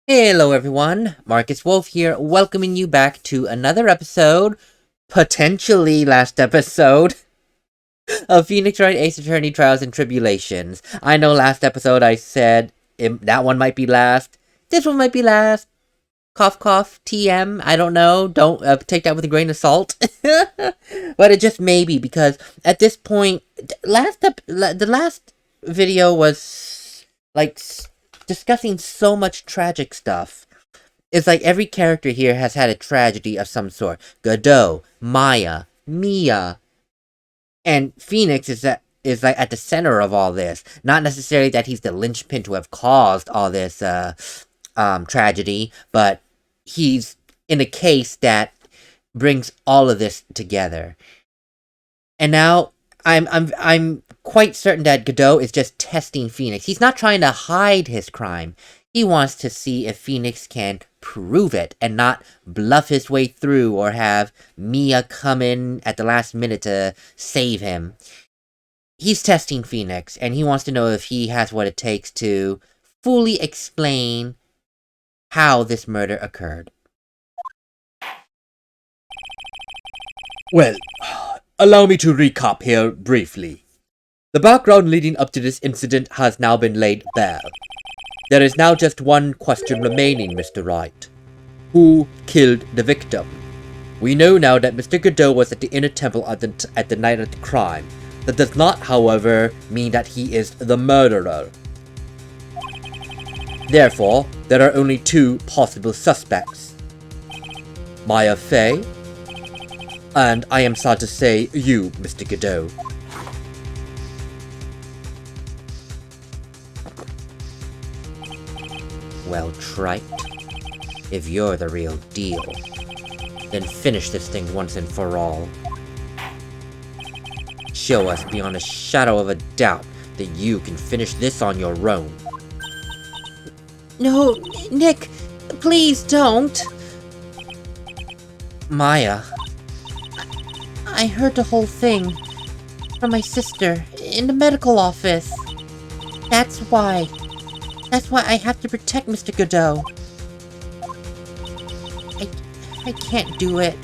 Hello everyone, MarcusWolfe here, welcoming you back to another episode, potentially last episode, of Phoenix Wright Ace Attorney Trials and Tribulations. I know last episode I said that one might be last, this one might be last, cough cough, TM, I don't know, don't take that with a grain of salt, but it just may be, because at this point, the last video was, like, discussing so much tragic stuff. It's like every character here has had a tragedy of some sort. Godot, Maya, Mia, and Phoenix is like at the center of all this. Not necessarily that he's the linchpin to have caused all this tragedy, but he's in a case that brings all of this together. And now I'm quite certain that Godot is just testing Phoenix. He's not trying to hide his crime. He wants to see if Phoenix can prove it and not bluff his way through or have Mia come in at the last minute to save him. He's testing Phoenix, and he wants to know if he has what it takes to fully explain how this murder occurred. Well, allow me to recap here briefly. The background leading up to this incident has now been laid bare. There is now just one question remaining, Mr. Wright. Who killed the victim? We know now that Mr. Godot was at the inner temple at the night of the crime. That does not, however, mean that he is the murderer. Therefore, there are only two possible suspects. Maya Fey, and I am sad to say you, Mr. Godot. Well, Trite, if you're the real deal, then finish this thing once and for all. Show us beyond a shadow of a doubt that you can finish this on your own. No, Nick, please don't. Maya, I heard the whole thing from my sister in the medical office. That's why I have to protect Mr. Godot. I can't do it.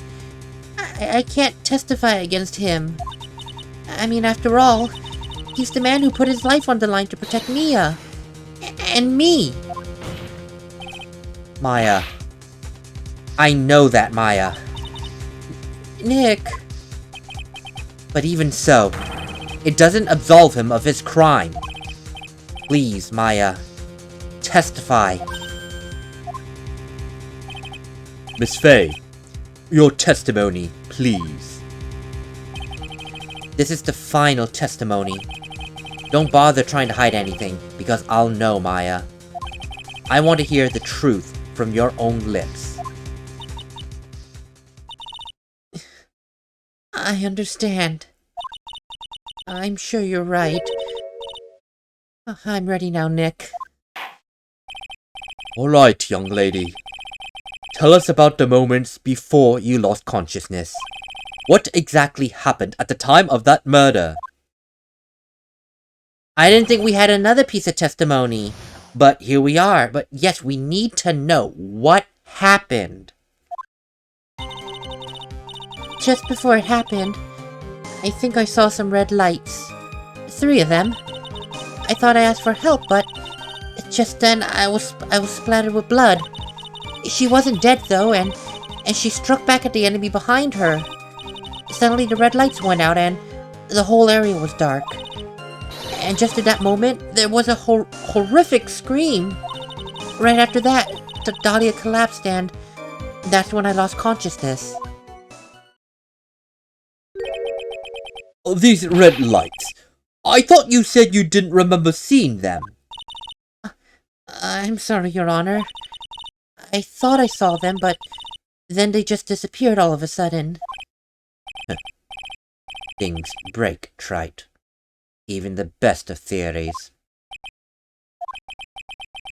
I can't testify against him. I mean, after all, he's the man who put his life on the line to protect Mia. And me. Maya. I know that, Maya. Nick. But even so, it doesn't absolve him of his crime. Please, Maya. Testify. Miss Fey, your testimony, please. This is the final testimony. Don't bother trying to hide anything, because I'll know, Maya. I want to hear the truth from your own lips. I understand. I'm sure you're right. I'm ready now, Nick. Alright, young lady. Tell us about the moments before you lost consciousness. What exactly happened at the time of that murder? I didn't think we had another piece of testimony, but here we are. But yes, we need to know what happened. Just before it happened, I think I saw some red lights. 3 of them. I thought I asked for help, but just then I was splattered with blood. She wasn't dead though, and she struck back at the enemy behind her. Suddenly the red lights went out and the whole area was dark. And just at that moment, there was a horrific scream. Right after that, Dahlia collapsed and that's when I lost consciousness. These red lights. I thought you said you didn't remember seeing them. I'm sorry, Your Honor. I thought I saw them, but then they just disappeared all of a sudden. Things break, Trite. Even the best of theories.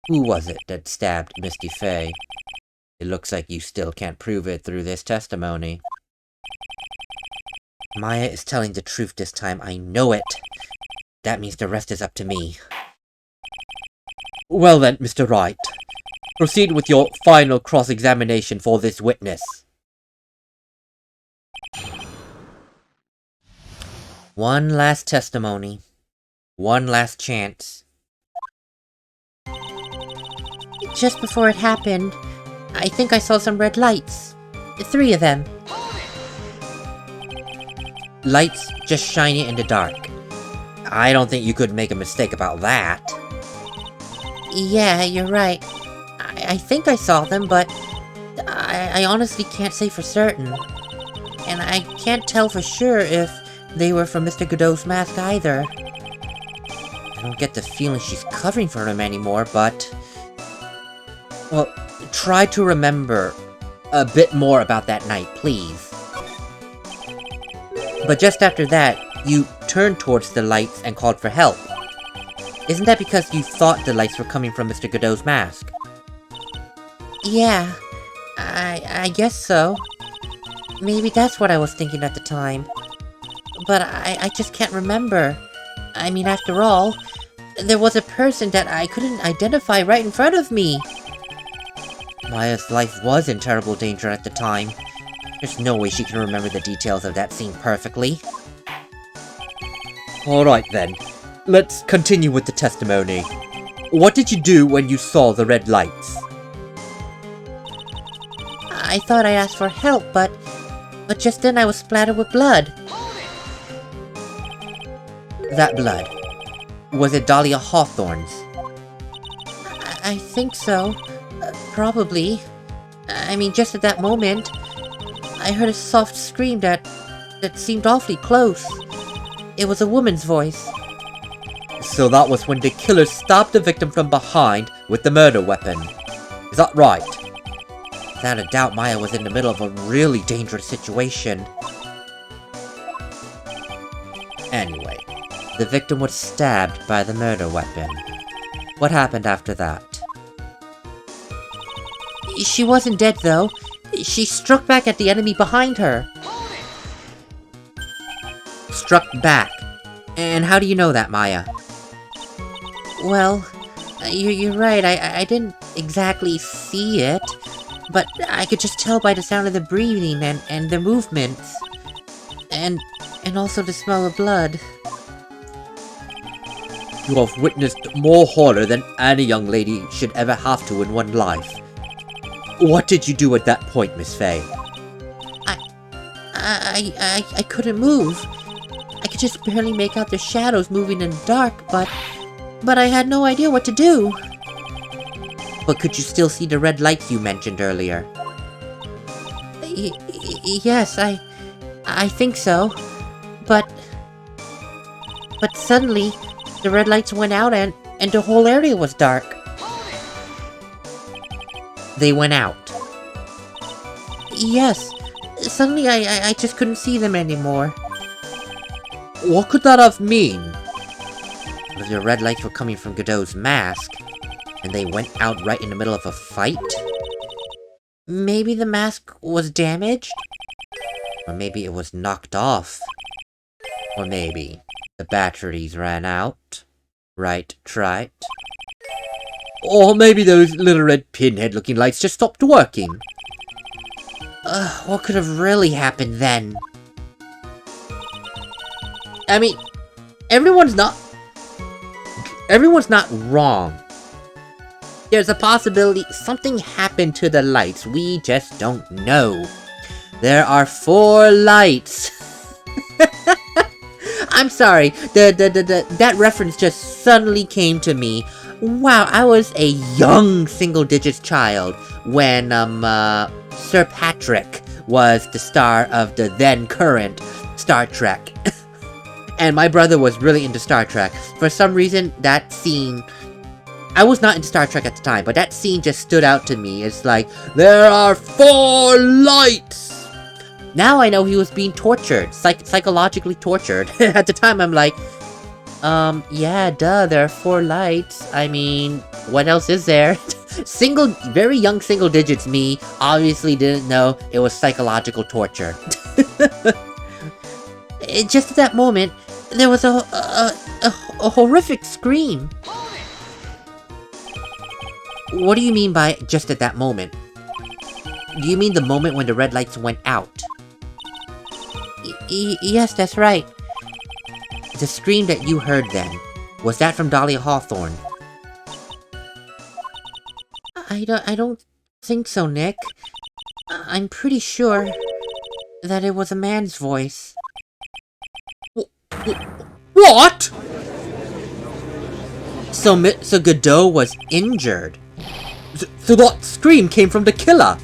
Who was it that stabbed Misty Fey? It looks like you still can't prove it through this testimony. Maya is telling the truth this time, I know it. That means the rest is up to me. Well then, Mr. Wright, Proceed with your final cross-examination for this witness. One last testimony. One last chance. Just before it happened, I think I saw some red lights. 3 of them. Lights just shining in the dark. I don't think you could make a mistake about that. Yeah, you're right. I think I saw them, but I honestly can't say for certain. And I can't tell for sure if they were from Mr. Godot's mask either. I don't get the feeling she's covering for him anymore, but... Well, try to remember a bit more about that night, please. But just after that, you turned towards the lights and called for help. Isn't that because you thought the lights were coming from Mr. Godot's mask? Yeah, I guess so. Maybe that's what I was thinking at the time. But I just can't remember. I mean, after all, there was a person that I couldn't identify right in front of me. Maya's life was in terrible danger at the time. There's no way she can remember the details of that scene perfectly. Alright then, let's continue with the testimony. What did you do when you saw the red lights? I thought I asked for help, but just then I was splattered with blood. That blood, was it Dahlia Hawthorne's? I think so. Probably. I mean, just at that moment, I heard a soft scream that seemed awfully close. It was a woman's voice. So that was when the killer stabbed the victim from behind with the murder weapon. Is that right? Without a doubt, Maya was in the middle of a really dangerous situation. Anyway, the victim was stabbed by the murder weapon. What happened after that? She wasn't dead, though. She struck back at the enemy behind her. Struck back? And how do you know that, Maya? Well, you're right, I didn't exactly see it, but I could just tell by the sound of the breathing and the movements. And also the smell of blood. You have witnessed more horror than any young lady should ever have to in one life. What did you do at that point, Miss Faye? I couldn't move. I could just barely make out the shadows moving in the dark, but I had no idea what to do. But could you still see the red lights you mentioned earlier? Yes, I think so. But suddenly, the red lights went out and the whole area was dark. They went out? Yes. Suddenly, I just couldn't see them anymore. What could that have mean? If the red lights were coming from Godot's mask, and they went out right in the middle of a fight? Maybe the mask was damaged? Or maybe it was knocked off? Or maybe the batteries ran out? Right, Trite? Or maybe those little red pinhead-looking lights just stopped working? What could have really happened then? I mean, everyone's not wrong. There's a possibility something happened to the lights, we just don't know. There are 4 lights. I'm sorry, that reference just suddenly came to me. Wow, I was a young single-digits child when, Sir Patrick was the star of the then-current Star Trek. And my brother was really into Star Trek. For some reason, that scene... I was not into Star Trek at the time, but that scene just stood out to me. It's like, there are 4 lights! Now I know he was being tortured, psychologically tortured. At the time, I'm like, yeah, duh, there are 4 lights. I mean, what else is there? Very young single digits me obviously didn't know it was psychological torture. Just at that moment, there was a horrific scream. What do you mean by just at that moment? Do you mean the moment when the red lights went out? Yes, that's right. The scream that you heard then, was that from Dahlia Hawthorne? I don't think so, Nick. I'm pretty sure that it was a man's voice. What? So Godot was injured. So that scream came from the killer?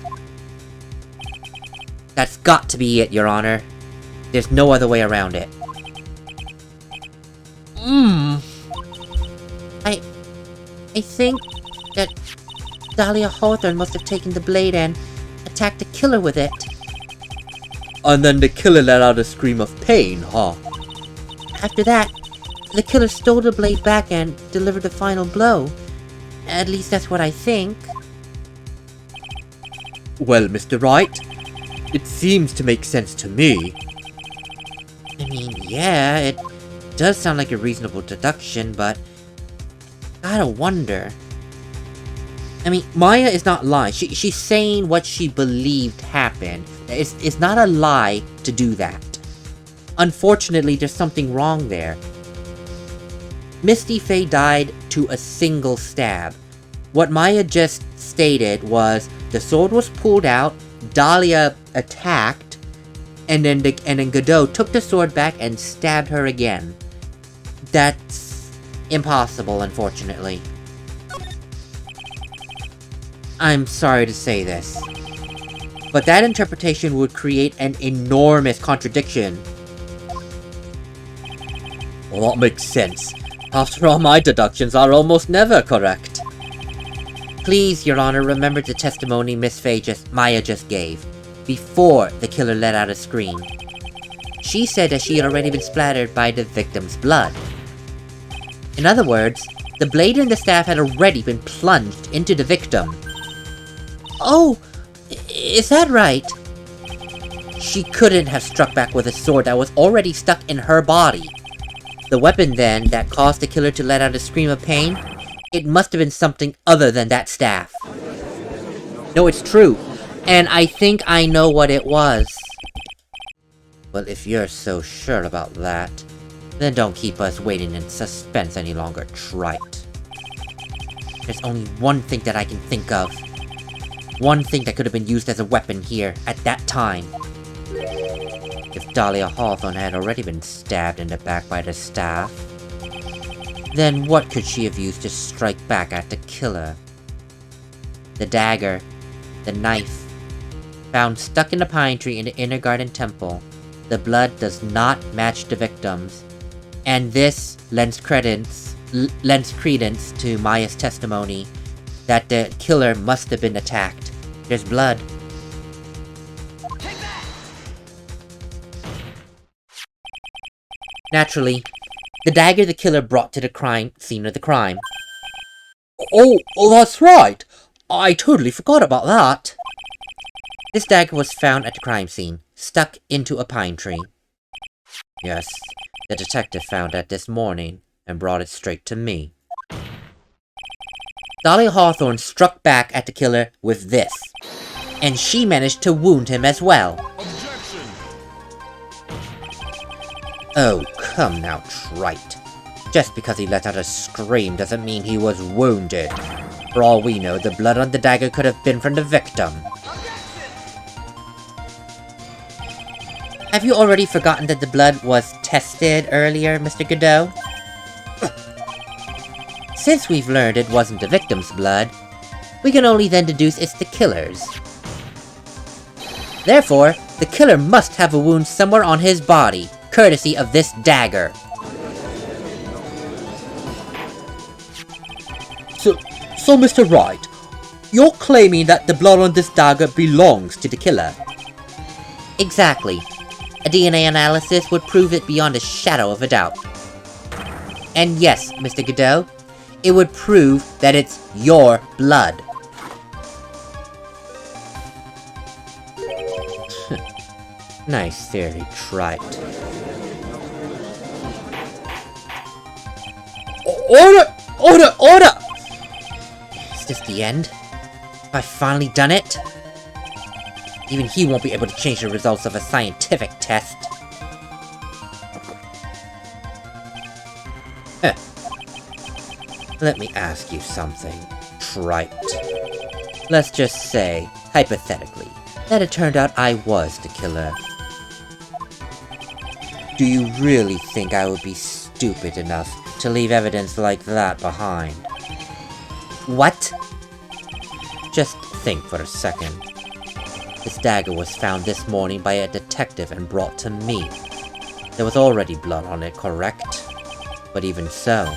That's got to be it, Your Honor. There's no other way around it. I think that Dahlia Hawthorne must have taken the blade and attacked the killer with it. And then the killer let out a scream of pain, huh? After that, the killer stole the blade back and delivered the final blow. At least that's what I think. Well, Mr. Wright, it seems to make sense to me. I mean, yeah, it does sound like a reasonable deduction, but I gotta wonder. I mean, Maya is not lying. She's saying what she believed happened. It's not a lie to do that. Unfortunately, there's something wrong there. Misty Faye died to a single stab. What Maya just stated was the sword was pulled out, Dahlia attacked, and then Godot took the sword back and stabbed her again. That's impossible, unfortunately. I'm sorry to say this, but that interpretation would create an enormous contradiction. Well, that makes sense. After all, my deductions are almost never correct. Please, Your Honor, remember the testimony Maya just gave, before the killer let out a scream. She said that she had already been splattered by the victim's blood. In other words, the blade and the staff had already been plunged into the victim. Oh, is that right? She couldn't have struck back with a sword that was already stuck in her body. The weapon, then, that caused the killer to let out a scream of pain, it must have been something other than that staff. No, it's true, and I think I know what it was. Well, if you're so sure about that, then don't keep us waiting in suspense any longer, Trite. There's only one thing that I can think of. One thing that could have been used as a weapon here, at that time. If Dahlia Hawthorne had already been stabbed in the back by the staff, then what could she have used to strike back at the killer? The dagger, the knife, found stuck in a pine tree in the Inner Garden Temple. The blood does not match the victim's, and this lends credence to Maya's testimony that the killer must have been attacked. There's blood. Naturally, the dagger the killer brought to the scene of the crime. Oh, that's right! I totally forgot about that! This dagger was found at the crime scene, stuck into a pine tree. Yes, the detective found that this morning and brought it straight to me. Dahlia Hawthorne struck back at the killer with this, and she managed to wound him as well. Objection! Oh, come now, Trite. Just because he let out a scream doesn't mean he was wounded. For all we know, the blood on the dagger could have been from the victim. Have you already forgotten that the blood was tested earlier, Mr. Godot? Since we've learned it wasn't the victim's blood, we can only then deduce it's the killer's. Therefore, the killer must have a wound somewhere on his body, courtesy of this dagger. So Mr. Wright, you're claiming that the blood on this dagger belongs to the killer? Exactly. A DNA analysis would prove it beyond a shadow of a doubt. And yes, Mr. Godot, it would prove that it's your blood. Nice theory, Trite. Order! Order! Order! this the end? Have I finally done it? Even he won't be able to change the results of a scientific test. Let me ask you something, Wright. Let's just say, hypothetically, that it turned out I was the killer. Do you really think I would be stupid enough to leave evidence like that behind? What? Just think for a second. This dagger was found this morning by a detective and brought to me. There was already blood on it, correct? But even so,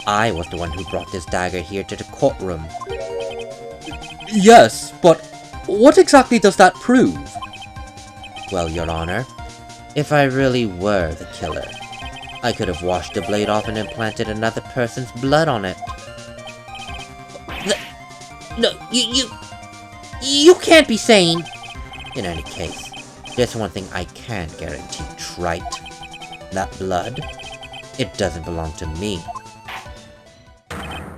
I was the one who brought this dagger here to the courtroom. Yes, but what exactly does that prove? Well, Your Honor, if I really were the killer, I could have washed the blade off and implanted another person's blood on it. No, you can't be saying... In any case, there's one thing I can guarantee, Wright. That blood, it doesn't belong to me.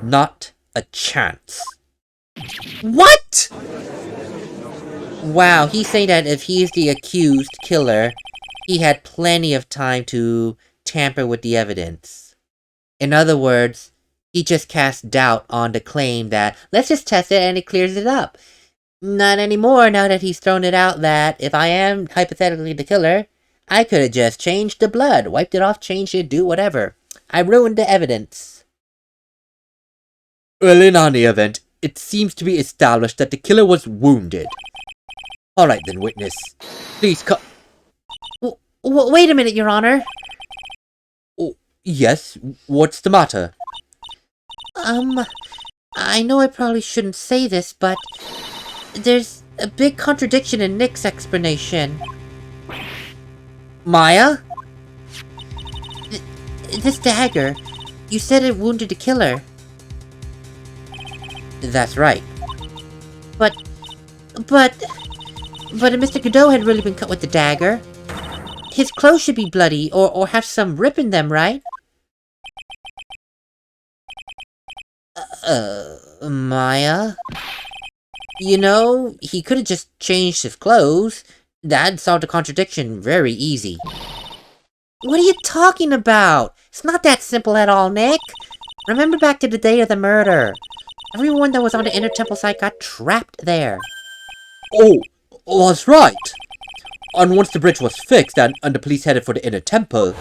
Not a chance. What?! Wow, he's saying that if he's the accused killer, he had plenty of time to tamper with the evidence. In other words, he just cast doubt on the claim that, let's just test it and it clears it up. Not anymore now that he's thrown it out that, if I am hypothetically the killer, I could have just changed the blood, wiped it off, changed it, do whatever. I ruined the evidence. Well, in any event, it seems to be established that the killer was wounded. Alright then, witness. Please come... Wait a minute, Your Honor. Oh, yes? What's the matter? I know I probably shouldn't say this, but there's a big contradiction in Nick's explanation. Maya? This dagger, you said it wounded the killer. That's right. But if Mr. Godot had really been cut with the dagger, his clothes should be bloody or have some rip in them, right? Maya? You know, he could have just changed his clothes. That'd solve the contradiction very easy. What are you talking about? It's not that simple at all, Nick. Remember back to the day of the murder. Everyone that was on the Inner Temple site got trapped there. Oh, that's right. And once the bridge was fixed and the police headed for the Inner Temple,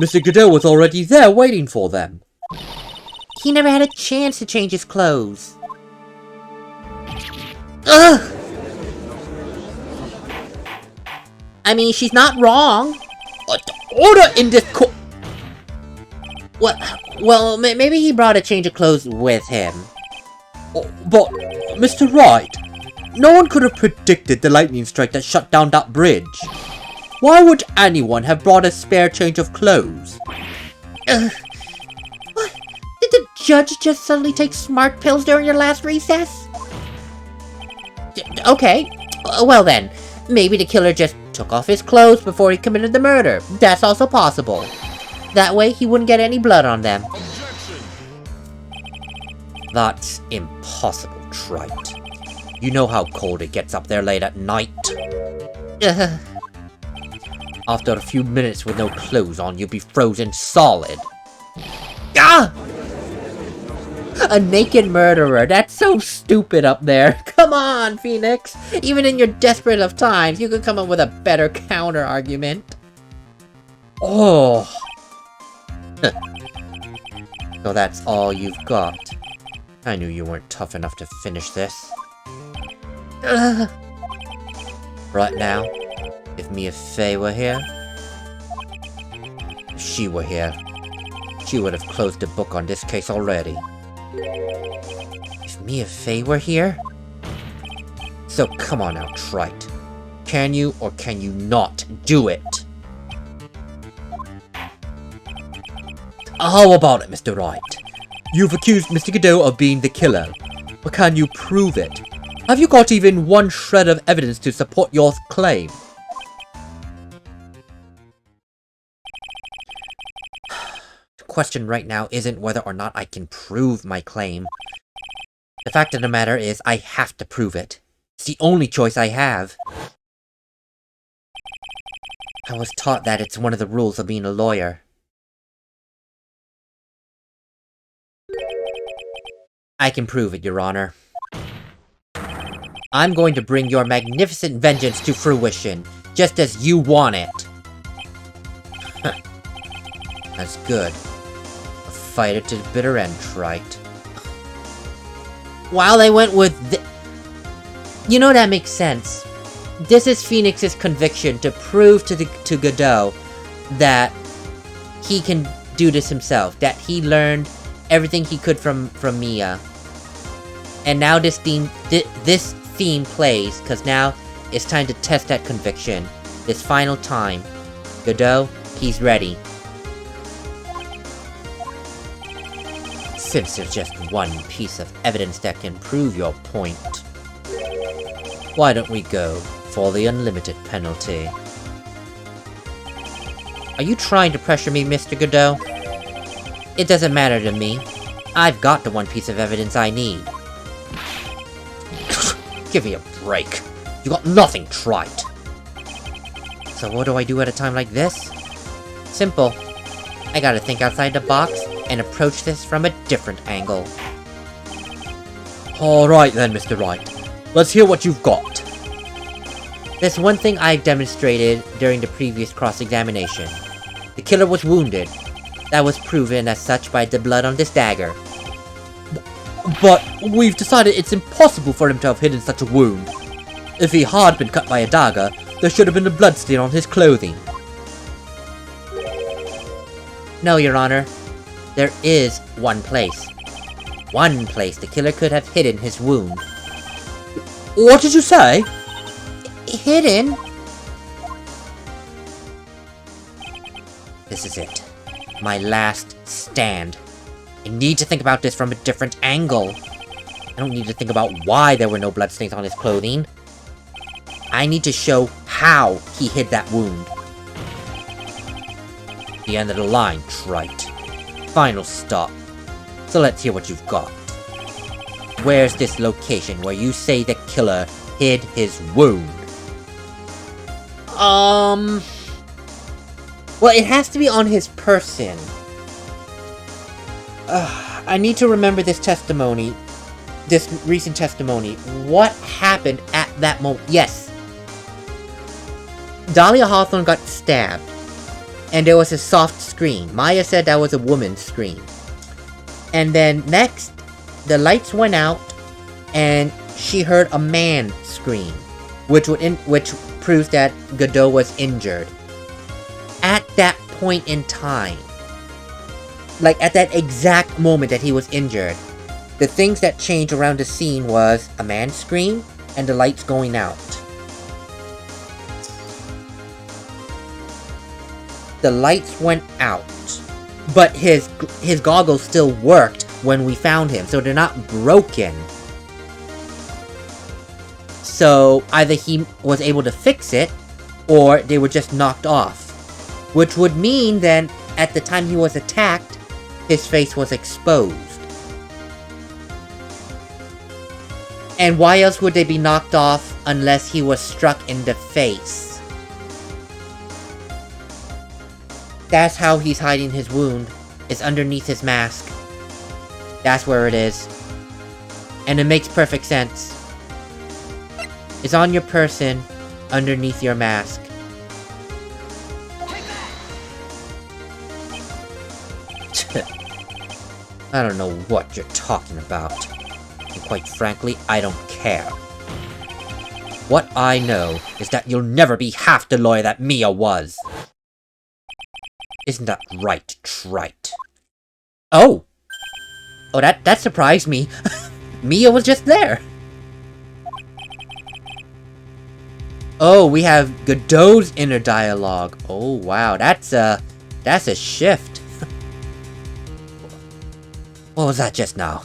Mr. Godot was already there waiting for them. He never had a chance to change his clothes. Ugh! I mean, she's not wrong. Order in this court. Well, maybe he brought a change of clothes with him. Oh, but, Mr. Wright, no one could have predicted the lightning strike that shut down that bridge. Why would anyone have brought a spare change of clothes? What? Did the judge just suddenly take smart pills during your last recess? Okay, well then, maybe the killer just took off his clothes before he committed the murder. That's also possible. That way, he wouldn't get any blood on them. That's impossible, Wright. You know how cold it gets up there late at night. After a few minutes with no clothes on, you'll be frozen solid. Ah! A naked murderer. That's so stupid up there. Come on, Phoenix. Even in your desperate of times, you could come up with a better counter-argument. Oh. So that's all you've got. I knew you weren't tough enough to finish this. Right now, if Mia Fey were here, if she were here, she would have closed the book on this case already. If Mia Fey were here? So come on now, Wright. Can you or can you not do it? How about it, Mr. Wright? You've accused Mr. Godot of being the killer, but can you prove it? Have you got even one shred of evidence to support your claim? question right now isn't whether or not I can prove my claim. The fact of the matter is, I have to prove it. It's the only choice I have. I was taught that it's one of the rules of being a lawyer. I can prove it, Your Honor. I'm going to bring your magnificent vengeance to fruition, just as you want it. That's good. A fighter to the bitter end, Wright. While I went with you know, that makes sense. This is Phoenix's conviction to prove to Godot that he can do this himself, that he learned everything he could from Mia. And now this theme plays, because now it's time to test that conviction. This final time. Godot, he's ready. Since there's just one piece of evidence that can prove your point, why don't we go for the unlimited penalty? Are you trying to pressure me, Mr. Godot? It doesn't matter to me. I've got the one piece of evidence I need. Give me a break. You got nothing, Wright. So what do I do at a time like this? Simple. I gotta think outside the box and approach this from a different angle. Alright then, Mr. Wright. Let's hear what you've got. There's one thing I've demonstrated during the previous cross-examination. The killer was wounded. That was proven as such by the blood on this dagger. But we've decided it's impossible for him to have hidden such a wound. If he had been cut by a dagger, there should have been a bloodstain on his clothing. No, Your Honor. There is one place. One place the killer could have hidden his wound. What did you say? Hidden? This is it. My last stand. I need to think about this from a different angle. I don't need to think about why there were no bloodstains on his clothing. I need to show how he hid that wound. The end of the line, Wright. Final stop. So let's hear what you've got. Where's this location where you say the killer hid his wound? Well, it has to be on his person. I need to remember this testimony. This recent testimony. What happened at that moment? Yes. Dahlia Hawthorne got stabbed. And there was a soft scream. Maya said that was a woman's scream. And then next, the lights went out, and she heard a man scream, which proves that Godot was injured. At that point in time, like at that exact moment that he was injured, the things that changed around the scene was a man scream and the lights going out. The lights went out, but his goggles still worked when we found him, so they're not broken. So either he was able to fix it, or they were just knocked off. Which would mean then, at the time he was attacked, his face was exposed. And why else would they be knocked off unless he was struck in the face? That's how he's hiding his wound. It's underneath his mask. That's where it is. And it makes perfect sense. It's on your person, underneath your mask. I don't know what you're talking about. And quite frankly, I don't care. What I know is that you'll never be half the lawyer that Mia was. Isn't that right, Wright? Oh! Oh, that surprised me. Mia was just there. Oh, we have Godot's inner dialogue. Oh, wow, that's a shift. What was that just now?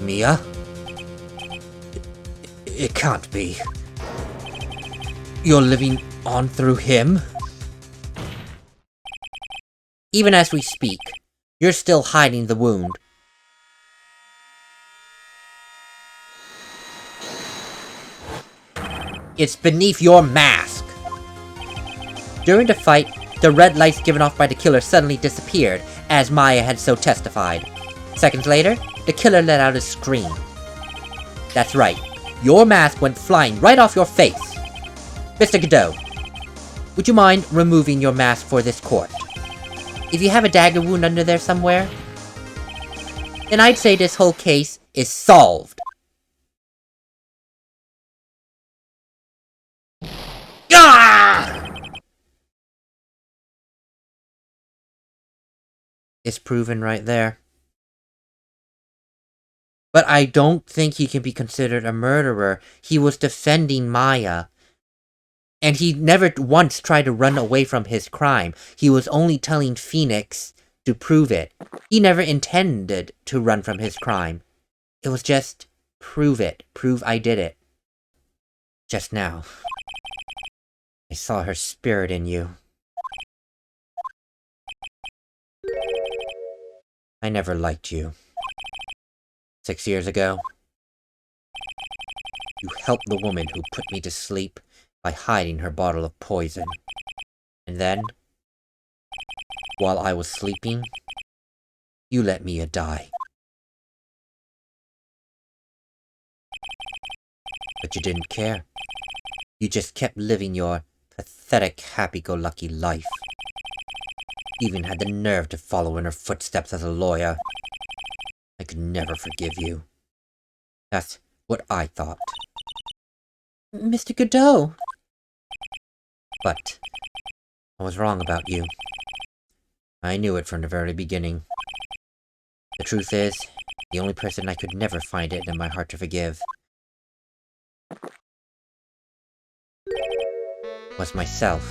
Mia? It can't be. You're living on through him? Even as we speak, you're still hiding the wound. It's beneath your mask. During the fight, the red lights given off by the killer suddenly disappeared, as Maya had so testified. Seconds later, the killer let out a scream. That's right, your mask went flying right off your face. Mr. Godot, would you mind removing your mask for this court? If you have a dagger wound under there somewhere, then I'd say this whole case is solved. Ah! It's proven right there. But I don't think he can be considered a murderer. He was defending Maya. And he never once tried to run away from his crime. He was only telling Phoenix to prove it. He never intended to run from his crime. It was just, prove it. Prove I did it. Just now, I saw her spirit in you. I never liked you. 6 years ago, you helped the woman who put me to sleep by hiding her bottle of poison. And then, while I was sleeping, you let Mia die. But you didn't care. You just kept living your pathetic, happy-go-lucky life. Even had the nerve to follow in her footsteps as a lawyer. I could never forgive you. That's what I thought. Mr. Godot! But I was wrong about you. I knew it from the very beginning. The truth is, the only person I could never find it in my heart to forgive was myself.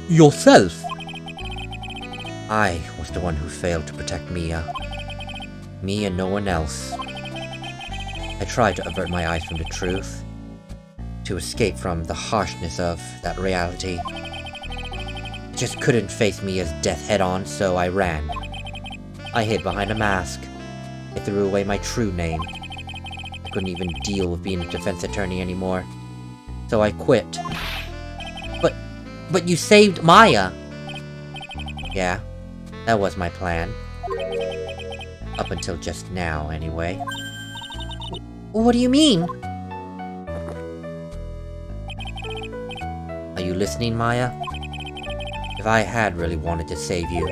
Yourself? I was the one who failed to protect Mia. Me and no one else. I tried to avert my eyes from the truth, to escape from the harshness of that reality. I just couldn't face Mia's death head-on, so I ran. I hid behind a mask. I threw away my true name. I couldn't even deal with being a defense attorney anymore. So I quit. But you saved Maya! Yeah, that was my plan. Up until just now, anyway. What do you mean? Are you listening, Maya? If I had really wanted to save you,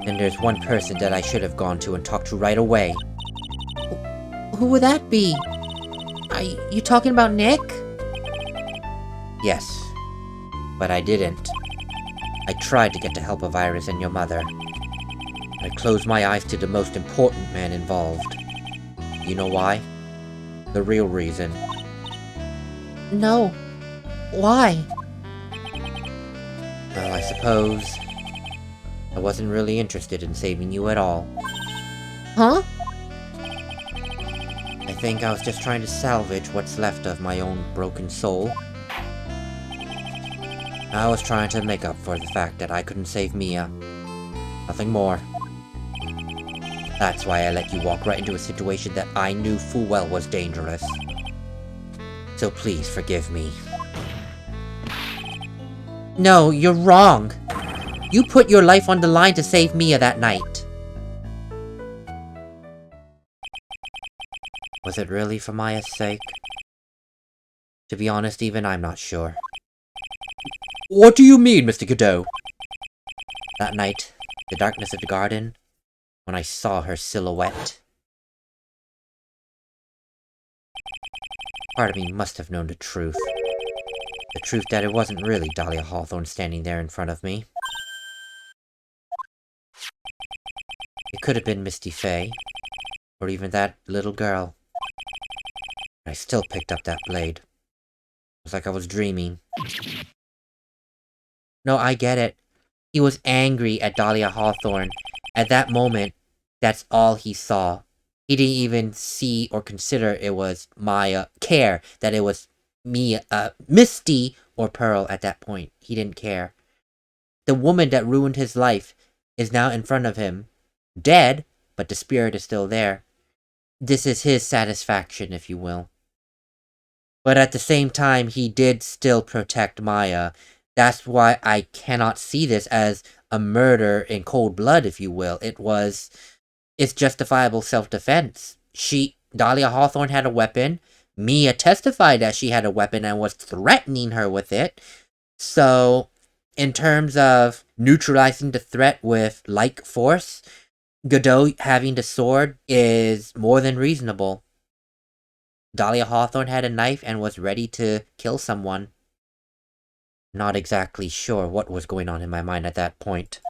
then there's one person that I should have gone to and talked to right away. Who would that be? Are you talking about Nick? Yes, but I didn't. I tried to get the help of Iris and your mother. I closed my eyes to the most important man involved. You know why? The real reason. No. Why? Well, I suppose I wasn't really interested in saving you at all. Huh? I think I was just trying to salvage what's left of my own broken soul. I was trying to make up for the fact that I couldn't save Mia. Nothing more. That's why I let you walk right into a situation that I knew full well was dangerous. So please forgive me. No, you're wrong. You put your life on the line to save Mia that night. Was it really for Maya's sake? To be honest, even I'm not sure. What do you mean, Mr. Godot? That night, the darkness of the garden, when I saw her silhouette. Part of me must have known the truth. The truth that it wasn't really Dahlia Hawthorne standing there in front of me. It could have been Misty Faye, or even that little girl. I still picked up that blade. It was like I was dreaming. No, I get it. He was angry at Dahlia Hawthorne. At that moment, that's all he saw. He didn't even see or consider it was Maya, care that it was Misty or Pearl at that point. He didn't care. The woman that ruined his life is now in front of him. Dead, but the spirit is still there. This is his satisfaction, if you will. But at the same time, he did still protect Maya. That's why I cannot see this as a murder in cold blood, if you will. It's justifiable self-defense. Dahlia Hawthorne had a weapon. Mia testified that she had a weapon and was threatening her with it. So, in terms of neutralizing the threat with like force, Godot having the sword is more than reasonable. Dahlia Hawthorne had a knife and was ready to kill someone. Not exactly sure what was going on in my mind at that point.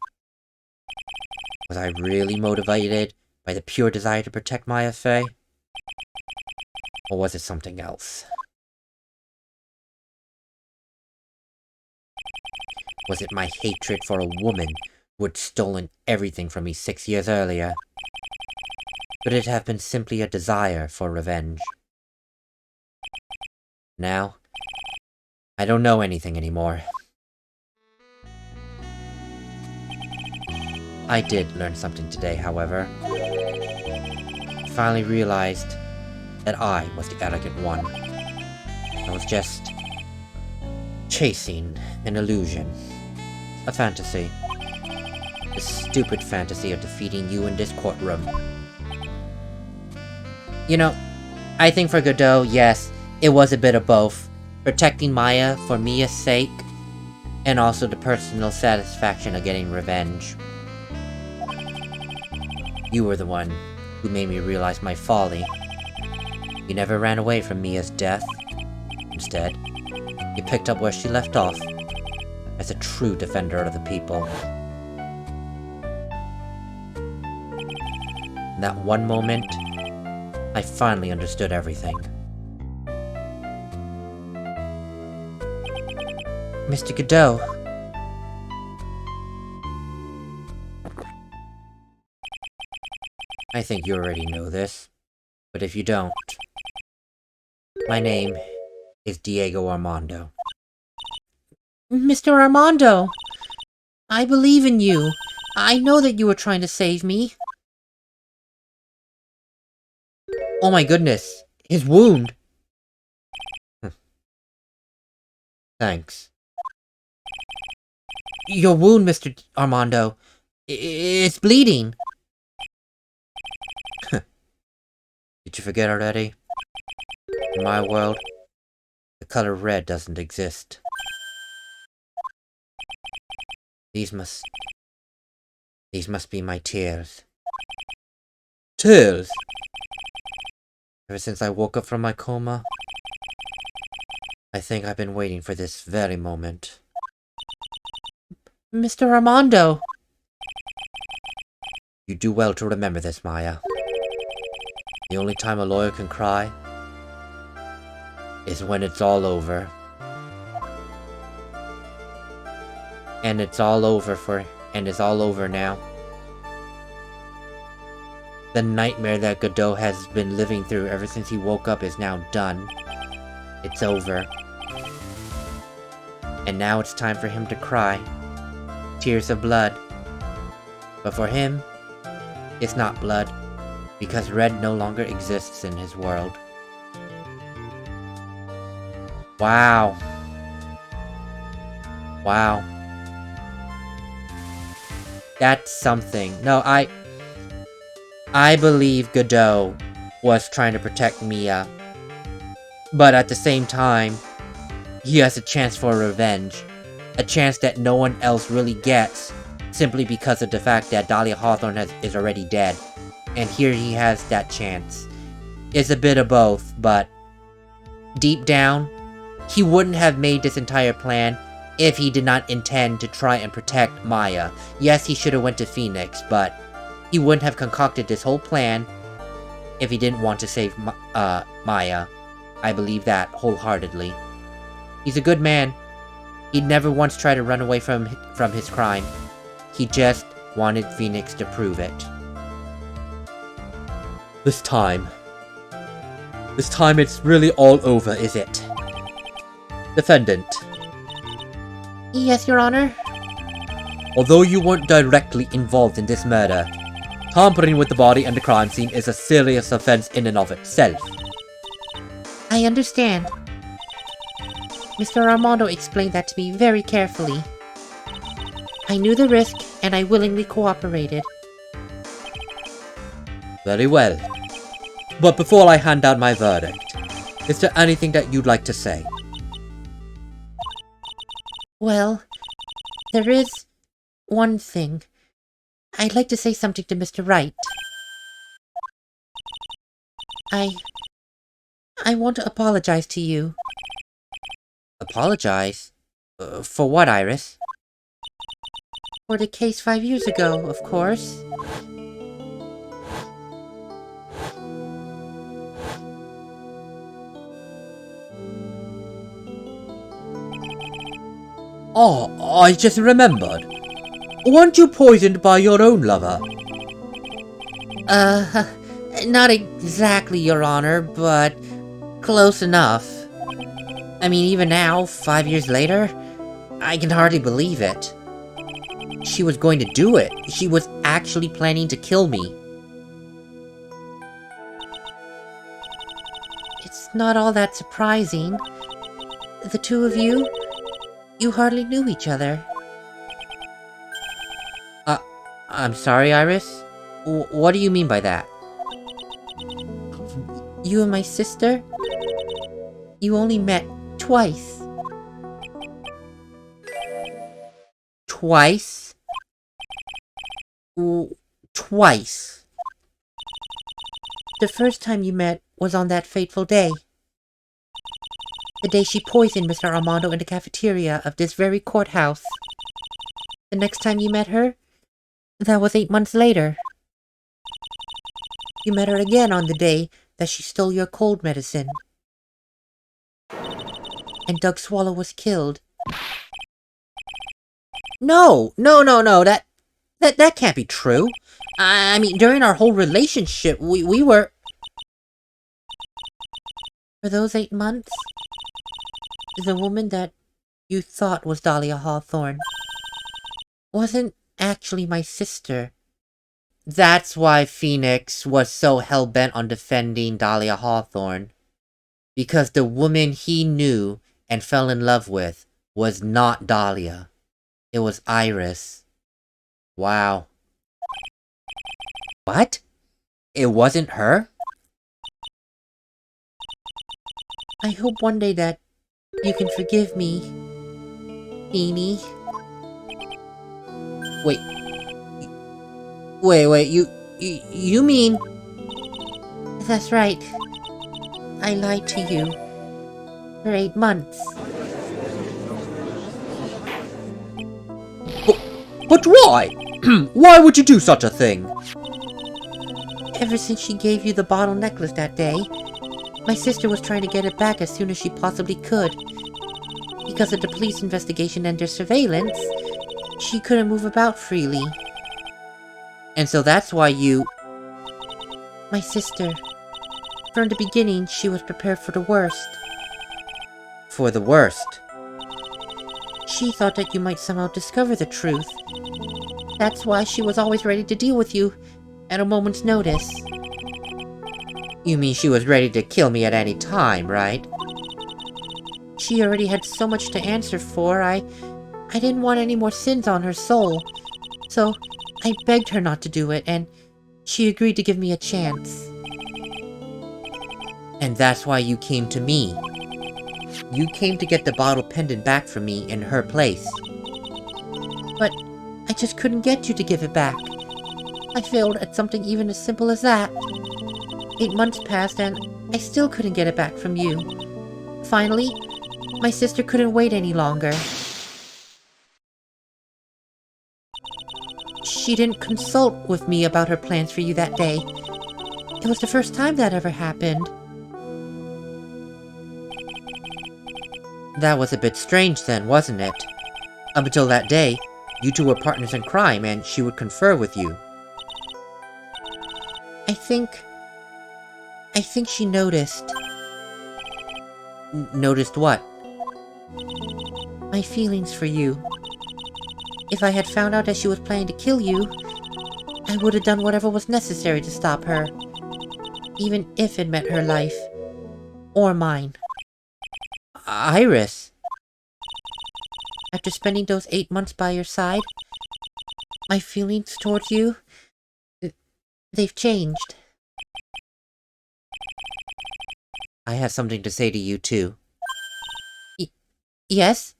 Was I really motivated by the pure desire to protect Maya Fey? Or was it something else? Was it my hatred for a woman who had stolen everything from me 6 years earlier? Could it have been simply a desire for revenge? Now, I don't know anything anymore. I did learn something today, however. I finally realized that I was the arrogant one. I was just chasing an illusion. A fantasy. The stupid fantasy of defeating you in this courtroom. You know, I think for Godot, yes, it was a bit of both. Protecting Maya for Mia's sake, and also the personal satisfaction of getting revenge. You were the one who made me realize my folly. You never ran away from Mia's death. Instead, you picked up where she left off, as a true defender of the people. In that one moment, I finally understood everything. Mr. Godot. I think you already know this, but if you don't, my name is Diego Armando. Mr. Armando! I believe in you. I know that you were trying to save me. Oh my goodness, his wound! Thanks. Your wound, Mr. Armando. It's bleeding. Did you forget already? In my world, the color red doesn't exist. These must be my tears. Tears? Ever since I woke up from my coma, I think I've been waiting for this very moment. Mr. Armando! You do well to remember this, Maya. The only time a lawyer can cry is when it's all over. And it's all over now. The nightmare that Godot has been living through ever since he woke up is now done. It's over. And now it's time for him to cry. Tears of blood. But for him, it's not blood, because red no longer exists in his world. Wow. Wow. That's something. No, I believe Godot was trying to protect Mia. But at the same time, he has a chance for revenge. A chance that no one else really gets, simply because of the fact that Dahlia Hawthorne is already dead. And here he has that chance. It's a bit of both, but deep down, he wouldn't have made this entire plan if he did not intend to try and protect Maya. Yes, he should have went to Phoenix, but he wouldn't have concocted this whole plan if he didn't want to save Maya. I believe that wholeheartedly. He's a good man. He'd never once tried to run away from his crime. He just wanted Phoenix to prove it. This time it's really all over, is it? Defendant. Yes, Your Honor. Although you weren't directly involved in this murder, tampering with the body and the crime scene is a serious offense in and of itself. I understand. Mr. Armando explained that to me very carefully. I knew the risk, and I willingly cooperated. Very well. But before I hand out my verdict, is there anything that you'd like to say? Well, there is one thing. I'd like to say something to Mr. Wright. I want to apologize to you. Apologize? For what, Iris? For the case 5 years ago, of course. Oh, I just remembered. Weren't you poisoned by your own lover? Not exactly, Your Honor, but close enough. I mean, even now, 5 years later, I can hardly believe it. She was going to do it. She was actually planning to kill me. It's not all that surprising. The two of you, you hardly knew each other. I'm sorry, Iris? What do you mean by that? You and my sister, you only met twice. Twice? Twice. The first time you met was on that fateful day. The day she poisoned Mr. Armando in the cafeteria of this very courthouse. The next time you met her, that was 8 months later. You met her again on the day that she stole your cold medicine. And Doug Swallow was killed. No, that can't be true. I mean, during our whole relationship, we were... For those 8 months, the woman that you thought was Dahlia Hawthorne wasn't actually my sister. That's why Phoenix was so hell-bent on defending Dahlia Hawthorne. Because the woman he knew and fell in love with was not Dahlia. It was Iris. Wow. What? It wasn't her? I hope one day that you can forgive me, Beanie. Wait, you mean... That's right. I lied to you. For 8 months. But why? Why would you do such a thing? Ever since she gave you the bottle necklace that day, my sister was trying to get it back as soon as she possibly could. Because of the police investigation and their surveillance, she couldn't move about freely. And so that's why you... My sister. From the beginning, she was prepared for the worst. For the worst? She thought that you might somehow discover the truth. That's why she was always ready to deal with you at a moment's notice. You mean she was ready to kill me at any time, right? She already had so much to answer for, I didn't want any more sins on her soul. So, I begged her not to do it, and she agreed to give me a chance. And that's why you came to me. You came to get the bottle pendant back from me in her place. But I just couldn't get you to give it back. I failed at something even as simple as that. 8 months passed and I still couldn't get it back from you. Finally, my sister couldn't wait any longer. She didn't consult with me about her plans for you that day. It was the first time that ever happened. That was a bit strange then, wasn't it? Up until that day, you two were partners in crime and she would confer with you. I think she noticed. Noticed what? My feelings for you. If I had found out that she was planning to kill you, I would have done whatever was necessary to stop her. Even if it meant her life. Or mine. Iris! After spending those 8 months by your side, my feelings towards you, they've changed. I have something to say to you, too. Yes?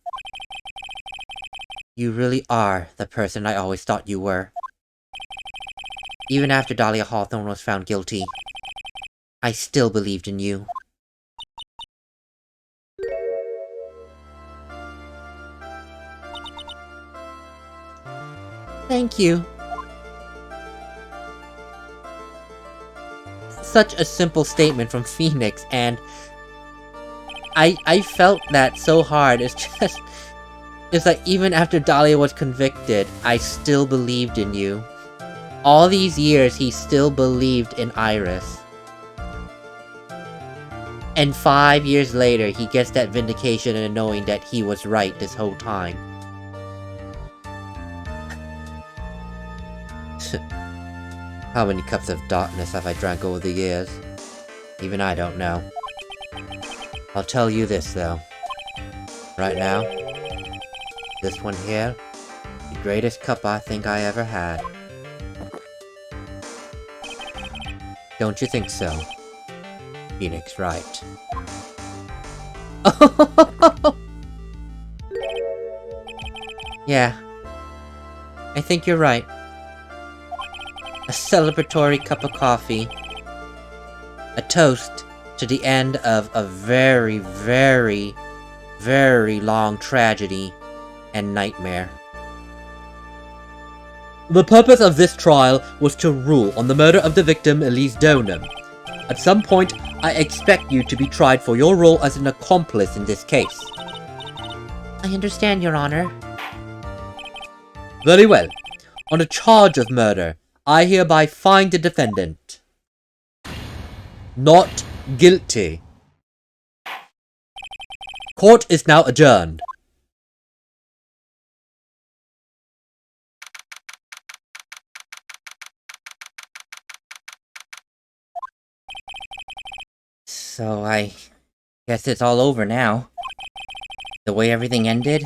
You really are the person I always thought you were. Even after Dahlia Hawthorne was found guilty, I still believed in you. Thank you. Such a simple statement from Phoenix, and I felt that so hard. It's like, even after Dahlia was convicted, I still believed in you. All these years, he still believed in Iris. And 5 years later, he gets that vindication and knowing that he was right this whole time. How many cups of darkness have I drank over the years? Even I don't know. I'll tell you this, though. Right now, this one here, the greatest cup I think I ever had. Don't you think so? Phoenix Wright. Yeah. I think you're right. A celebratory cup of coffee. A toast to the end of a very, very, very long tragedy and nightmare. The purpose of this trial was to rule on the murder of the victim Elise Donham. At some point, I expect you to be tried for your role as an accomplice in this case. I understand, Your Honor. Very well. On a charge of murder, I hereby find the defendant not guilty. Court is now adjourned. So I guess it's all over now. The way everything ended?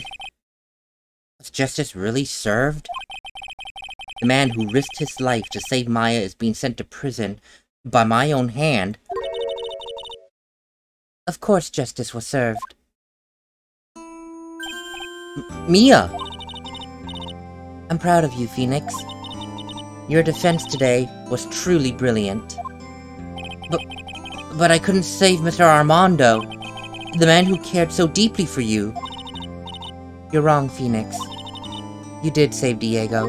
Was justice really served? The man who risked his life to save Maya is being sent to prison by my own hand. Of course justice was served. Mia! I'm proud of you, Phoenix. Your defense today was truly brilliant. But I couldn't save Mr. Armando, the man who cared so deeply for you. You're wrong, Phoenix. You did save Diego.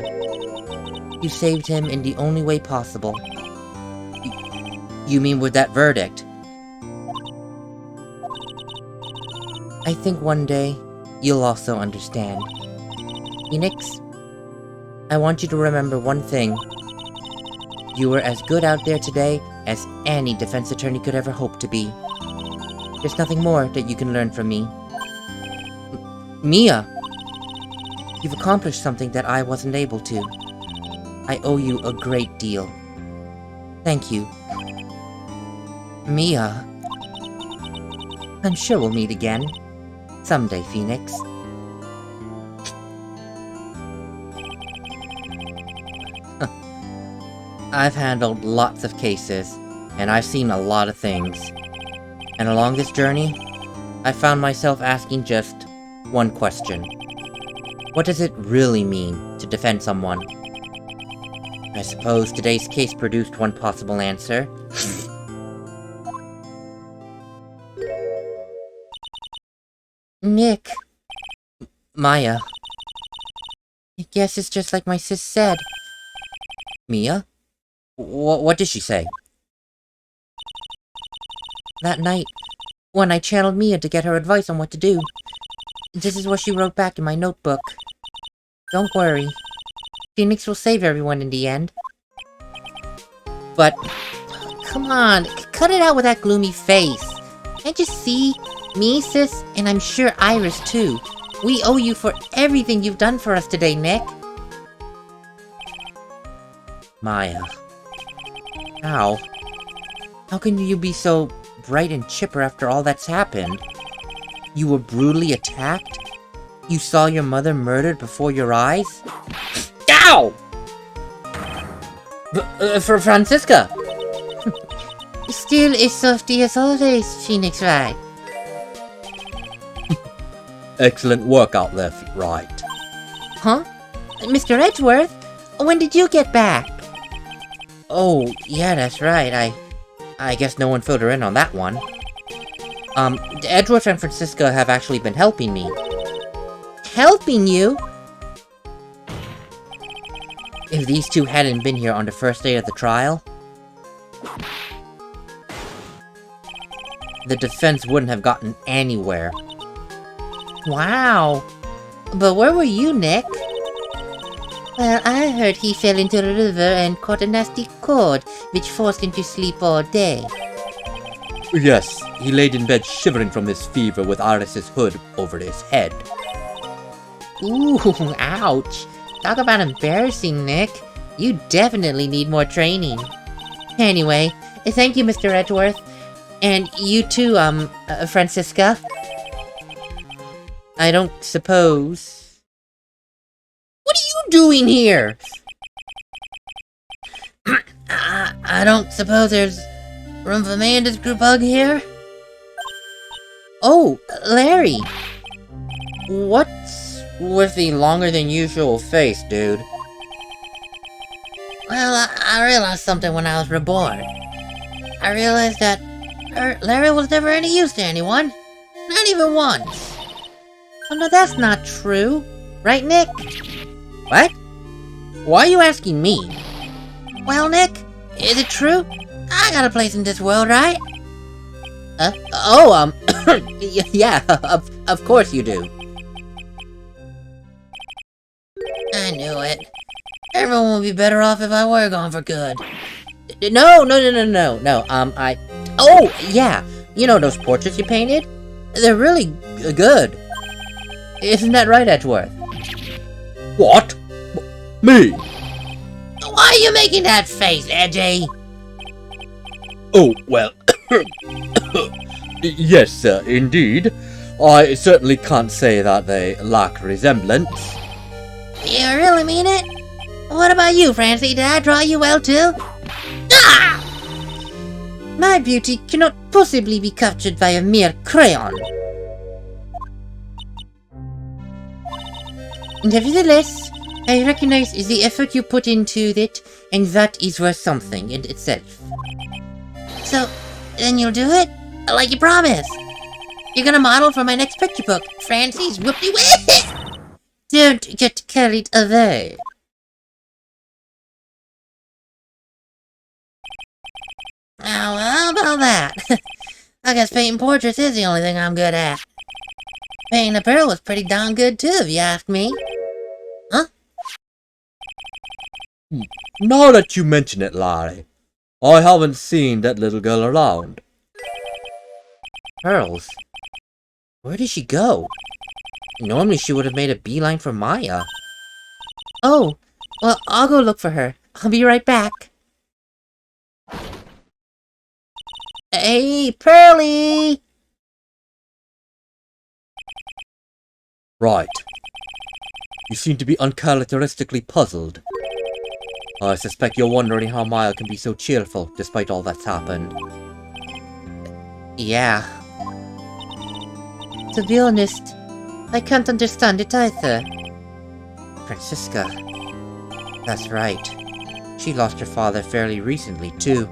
You saved him in the only way possible. You mean with that verdict? I think one day, you'll also understand. Phoenix, I want you to remember one thing. You were as good out there today as any defense attorney could ever hope to be. There's nothing more that you can learn from me. Mia! You've accomplished something that I wasn't able to. I owe you a great deal. Thank you. Mia. I'm sure we'll meet again. Someday, Phoenix. I've handled lots of cases, and I've seen a lot of things. And along this journey, I found myself asking just one question. What does it really mean to defend someone? I suppose today's case produced one possible answer. Nick. Maya. I guess it's just like my sis said. Mia? What did she say? That night, when I channeled Mia to get her advice on what to do, this is what she wrote back in my notebook. Don't worry. Phoenix will save everyone in the end. But, come on, cut it out with that gloomy face. Can't you see? Me, sis, and I'm sure Iris too. We owe you for everything you've done for us today, Nick. Maya. How? How can you be so bright and chipper after all that's happened? You were brutally attacked? You saw your mother murdered before your eyes? Ow! For Francisca! Still as softy as always, Phoenix Wright. Excellent work out there, Wright. Huh? Mr. Edgeworth? When did you get back? Oh, yeah, that's right. I guess no one filled her in on that one. Edgeworth and Francisca have actually been helping me. Helping you? If these two hadn't been here on the first day of the trial, the defense wouldn't have gotten anywhere. Wow. But where were you, Nick? Well, I heard he fell into the river and caught a nasty cold, which forced him to sleep all day. Yes, he laid in bed shivering from his fever with Iris's hood over his head. Ooh, ouch. Talk about embarrassing, Nick. You definitely need more training. Anyway, thank you, Mr. Edgeworth. And you too, Francisca. I don't suppose... What are you doing here? I don't suppose there's room for me in this group hug here? Oh, Larry! What's with the longer than usual face, dude? Well, I realized something when I was reborn. I realized that Larry was never any use to anyone. Not even once. Oh, no, that's not true. Right, Nick? What? Why are you asking me? Well, Nick, is it true? I got a place in this world, right? Yeah, of course you do. I knew it. Everyone would be better off if I were gone for good. No, oh, yeah, you know those portraits you painted? They're really good. Isn't that right, Edgeworth? What? Me? Why are you making that face, Edgy? Oh, well... yes, sir, indeed. I certainly can't say that they lack resemblance. You really mean it? What about you, Francie? Did I draw you well, too? Ah! My beauty cannot possibly be captured by a mere crayon. Nevertheless, I recognize the effort you put into it, and that is worth something in itself. So, then you'll do it? Like you promised. You're gonna model for my next picture book, Francie's Whoopty-Wee! Don't get carried away. Oh, well, how about that? I guess painting portraits is the only thing I'm good at. Painting a pearl was pretty darn good too, if you ask me. Huh? Now that you mention it, Larry, I haven't seen that little girl around. Pearls? Where did she go? Normally she would have made a beeline for Maya. Oh, well, I'll go look for her. I'll be right back. Hey, Pearly! Right. You seem to be uncharacteristically puzzled. I suspect you're wondering how Maya can be so cheerful despite all that's happened. Yeah. To be honest, I can't understand it either. Francisca. That's right. She lost her father fairly recently, too.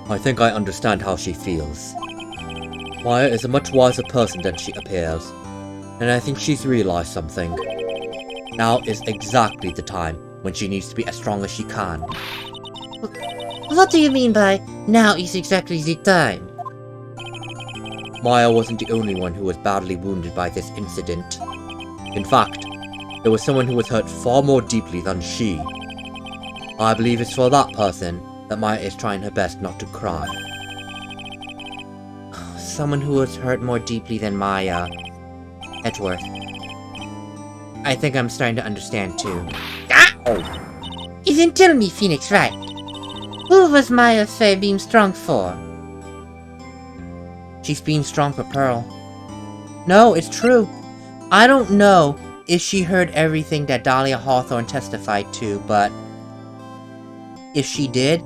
I think I understand how she feels. Maya is a much wiser person than she appears, and I think she's realized something. Now is exactly the time when she needs to be as strong as she can. What do you mean by, now is exactly the time? Maya wasn't the only one who was badly wounded by this incident. In fact, there was someone who was hurt far more deeply than she. I believe it's for that person that Maya is trying her best not to cry. Someone who was hurt more deeply than Maya. Edgeworth. I think I'm starting to understand too. Ow! You didn't tell me, Phoenix Wright. Who was Maya Fey being strong for? She's being strong for Pearl. No, it's true. I don't know if she heard everything that Dahlia Hawthorne testified to, but if she did,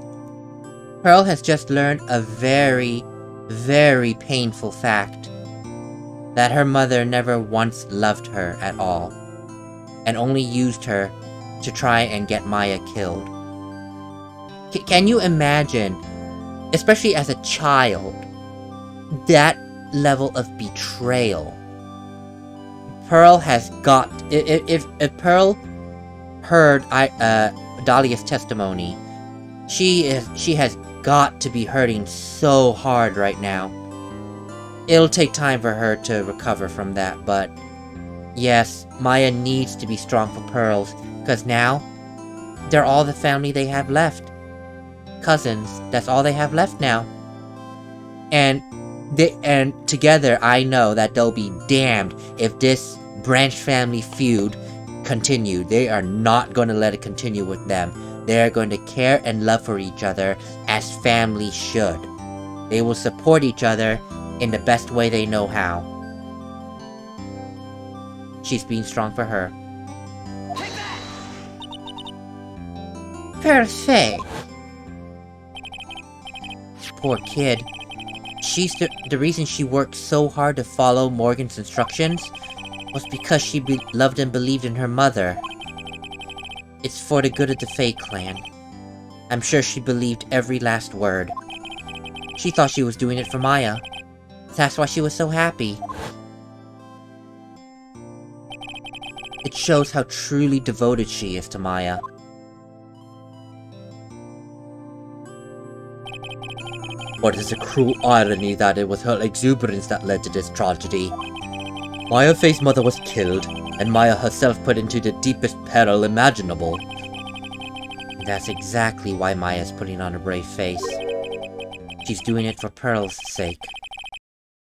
Pearl has just learned a very, very painful fact. That her mother never once loved her at all, and only used her to try and get Maya killed. Can you imagine, especially as a child, that level of betrayal? Pearl has got... If Pearl heard Dahlia's testimony, she has got to be hurting so hard right now. It'll take time for her to recover from that, but yes, Maya needs to be strong for Pearls, because now, they're all the family they have left. Cousins, that's all they have left now. And together, I know that they'll be damned if this branch family feud continued. They are not going to let it continue with them. They are going to care and love for each other as family should. They will support each other in the best way they know how. She's being strong for her. Pearl Fey. Poor kid. She's the reason she worked so hard to follow Morgan's instructions was because she loved and believed in her mother. It's for the good of the Fey clan. I'm sure she believed every last word. She thought she was doing it for Maya. That's why she was so happy. It shows how truly devoted she is to Maya. But it's a cruel irony that it was her exuberance that led to this tragedy. Maya Fey's mother was killed, and Maya herself put into the deepest peril imaginable. And that's exactly why Maya's putting on a brave face. She's doing it for Pearl's sake.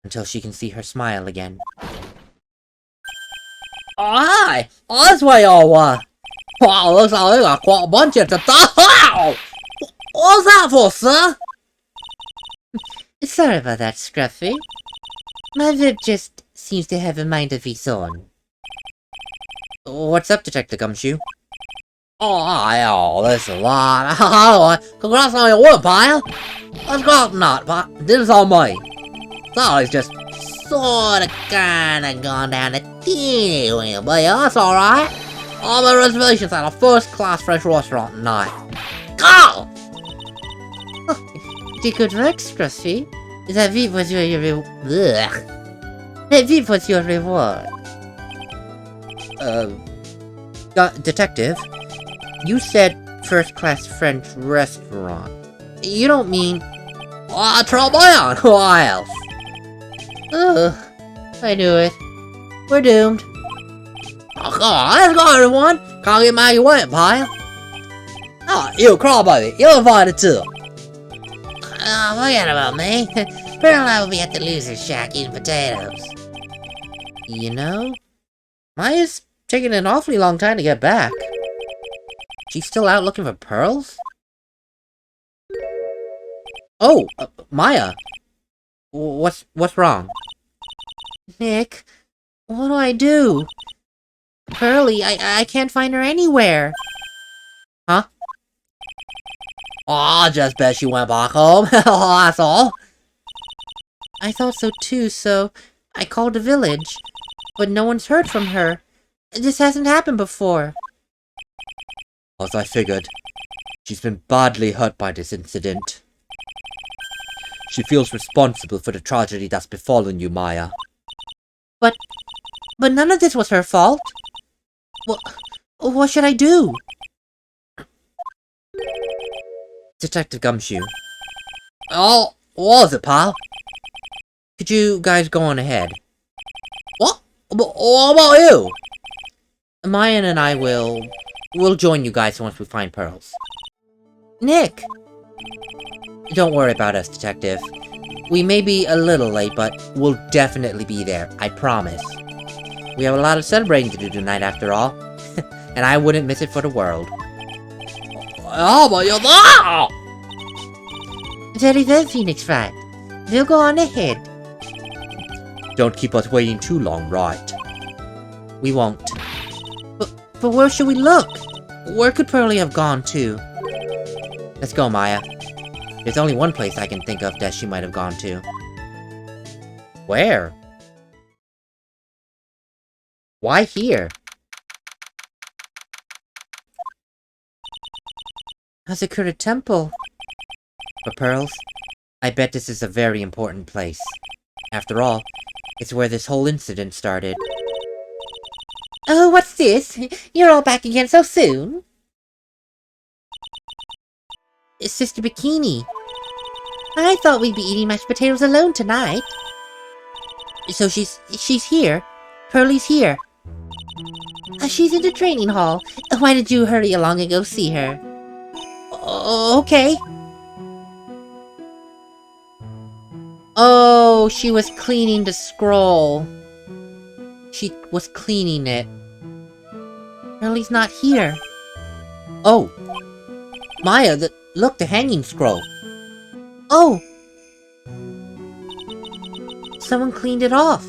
Until she can see her smile again. Hi! That's why y'all wow, looks like we got quite a bunch of stuff. What's that for, sir? Sorry about that, Scruffy. My Vib just seems to have a mind of his own. What's up, Detective Gumshoe? Oh, this is a lot. Congrats on your work, pal. Let's go out not, pal. This is all mine. Sally's just sorta kinda gone down a teeny wheel, but yeah, that's alright. All my reservations at a first-class French restaurant tonight. Go! Did good work, Scruffy. That Vib was your That Vib was your reward. Detective, you said first-class French restaurant. You don't mean... Try on, who else? Ugh, I knew it. We're doomed. Oh, come on, let's go, everyone. Can't get Maggie wet, pal. Oh, you, Crawbaby, you're invited too. Oh, forget about me. Pearl and I will be at the loser's shack eating potatoes. You know, Maya's taking an awfully long time to get back. She's still out looking for pearls? Oh, Maya. What's wrong? Nick, what do I do? Pearly, I can't find her anywhere. Huh? Oh, I just bet she went back home. That's all. I thought so too, so I called the village. But no one's heard from her. This hasn't happened before. As I figured, she's been badly hurt by this incident. She feels responsible for the tragedy that's befallen you, Maya. But none of this was her fault. What should I do? Detective Gumshoe, Oh, what was it, pal? could you guys go on ahead? What? What about you? Maya and I will join you guys once we find pearls. Nick! Don't worry about us, Detective. We may be a little late, but we'll definitely be there, I promise. We have a lot of celebrating to do tonight, after all. And I wouldn't miss it for the world. Oh, but you're there! Very well, Phoenix Wright. We'll go on ahead. Don't keep us waiting too long, Wright. We won't. But where should we look? Where could Pearlie have gone to? Let's go, Maya. There's only one place I can think of that she might have gone to. Where? Why here? Hazakura Temple. For pearls? I bet this is a very important place. After all, it's where this whole incident started. Oh, what's this? You're all back again so soon? It's Sister Bikini. I thought we'd be eating mashed potatoes alone tonight. So she's here? Pearlie's here? She's in the training hall. Why did you hurry along and go see her? Okay. Oh, she was cleaning the scroll. She was cleaning it. Pearlie's not here. Oh. Maya, look, the hanging scroll. Oh! Someone cleaned it off.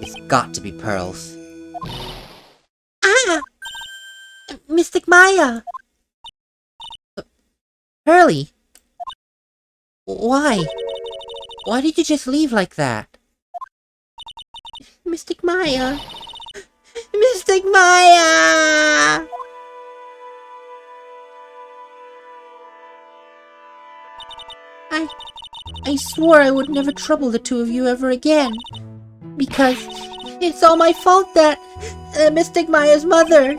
It's got to be pearls. Ah! Mystic Maya! Pearlie! Why? Why did you just leave like that? Mystic Maya! Mystic Maya! I swore I would never trouble the two of you ever again. Because it's all my fault that Mystic Maya's mother.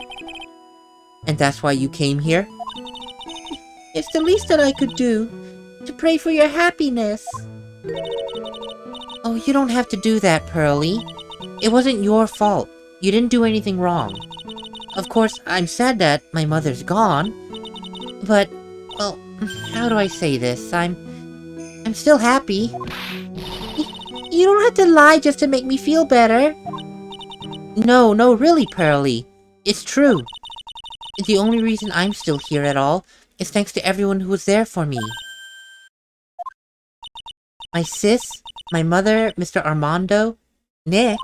And that's why you came here? It's the least that I could do. To pray for your happiness. Oh, you don't have to do that, Pearlie. It wasn't your fault. You didn't do anything wrong. Of course, I'm sad that my mother's gone. But, well, how do I say this? I'm still happy. You don't have to lie just to make me feel better. No, really, Pearlie. It's true. The only reason I'm still here at all is thanks to everyone who was there for me. My sis, my mother, Mr. Armando, Nick,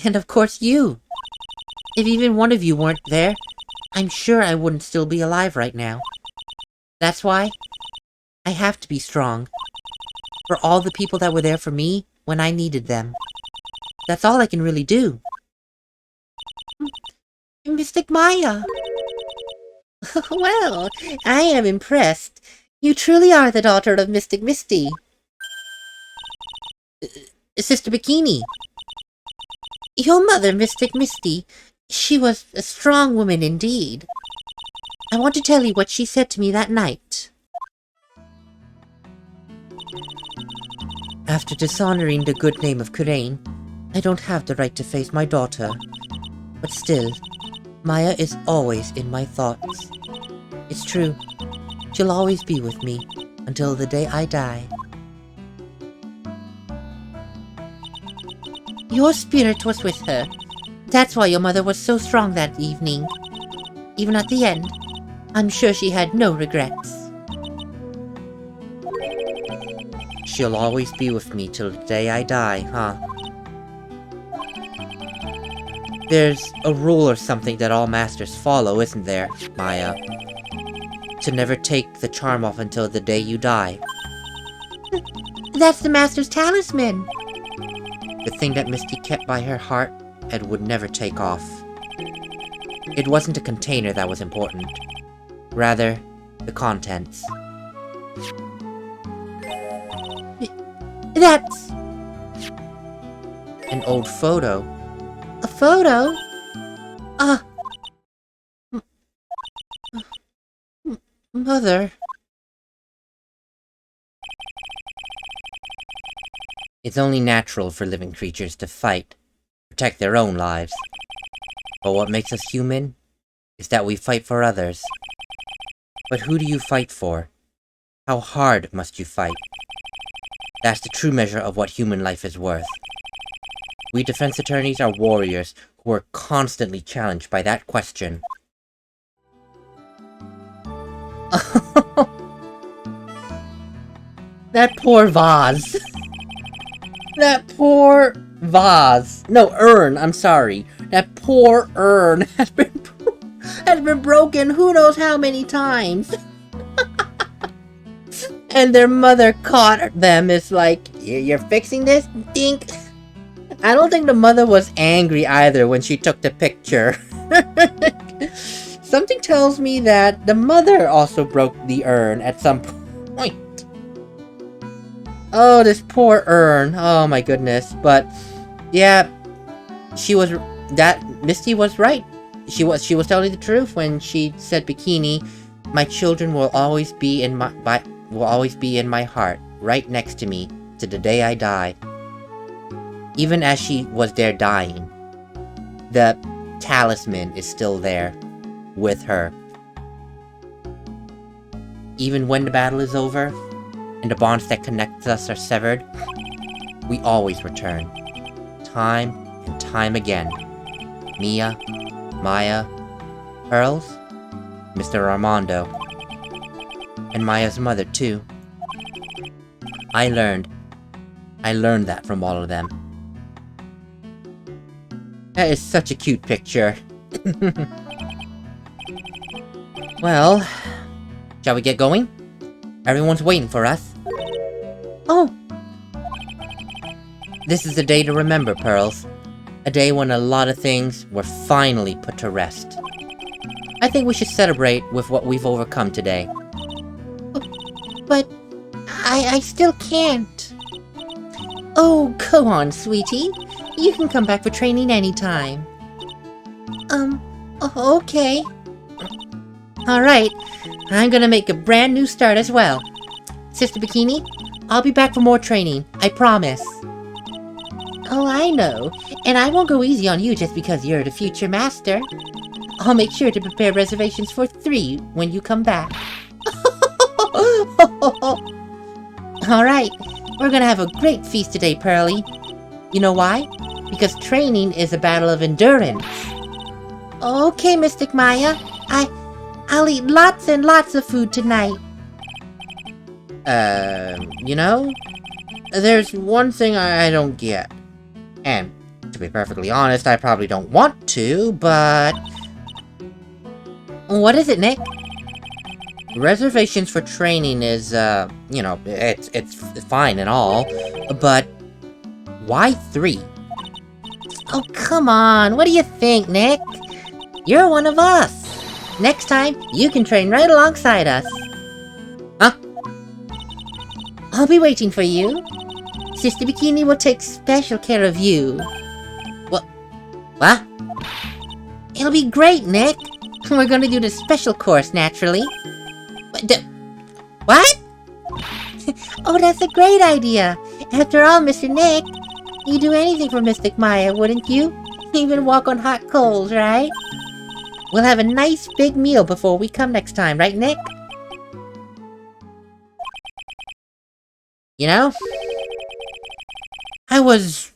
and of course you. If even one of you weren't there, I'm sure I wouldn't still be alive right now. That's why I have to be strong. For all the people that were there for me when I needed them. That's all I can really do. Mystic Maya! Well, I am impressed. You truly are the daughter of Mystic Misty. Sister Bikini! Your mother, Mystic Misty, she was a strong woman indeed. I want to tell you what she said to me that night. After dishonoring the good name of Kurain, I don't have the right to face my daughter. But still, Maya is always in my thoughts. It's true, she'll always be with me until the day I die. Your spirit was with her. That's why your mother was so strong that evening. Even at the end, I'm sure she had no regrets. She'll always be with me till the day I die, huh? There's a rule or something that all masters follow, isn't there, Maya? To never take the charm off until the day you die. That's the master's talisman. The thing that Misty kept by her heart and would never take off. It wasn't a container that was important. Rather, the contents. That's... an old photo. a photo? Mother... It's only natural for living creatures to fight, protect their own lives. But what makes us human is that we fight for others. But who do you fight for? How hard must you fight? That's the true measure of what human life is worth. We defense attorneys are warriors who are constantly challenged by that question. That poor vase. That poor vase. No, urn, I'm sorry. That poor urn has been broken who knows how many times. And their mother caught them. It's like, you're fixing this? Dink. I don't think the mother was angry either when she took the picture. Something tells me that the mother also broke the urn at some point. Oh, this poor urn. Oh my goodness. But yeah, Misty was right. She was telling the truth when she said, Bikini, my children will always be in my heart, right next to me to the day I die. Even as she was there dying, the talisman is still there with her. Even when the battle is over and the bonds that connect us are severed, we always return, time and time again. Mia, Maya, Pearls, Mr. Armando, and Maya's mother too. I learned that from all of them. That is such a cute picture. Well, shall we get going? Everyone's waiting for us. Oh! This is a day to remember, Pearls. A day when a lot of things were finally put to rest. I think we should celebrate with what we've overcome today. But I still can't. Oh, go on, sweetie. You can come back for training anytime. Okay. Alright, I'm gonna make a brand new start as well. Sister Bikini, I'll be back for more training, I promise. Oh, I know. And I won't go easy on you just because you're the future master. I'll make sure to prepare reservations for 3 when you come back. Alright, we're gonna have a great feast today, Pearly. You know why? Because training is a battle of endurance. Okay, Mystic Maya. I'll eat lots and lots of food tonight. You know, there's one thing I don't get. And, to be perfectly honest, I probably don't want to, but... What is it, Nick? Reservations for training is, you know, it's fine and all, but why 3? Oh, come on. What do you think, Nick? You're one of us. Next time, you can train right alongside us. Huh? I'll be waiting for you. Sister Bikini will take special care of you. What? It'll be great, Nick. We're gonna do the special course, naturally. What? Oh, that's a great idea. After all, Mr. Nick, you'd do anything for Mystic Maya, wouldn't you? Even walk on hot coals, right? We'll have a nice big meal before we come next time, right, Nick? You know, I was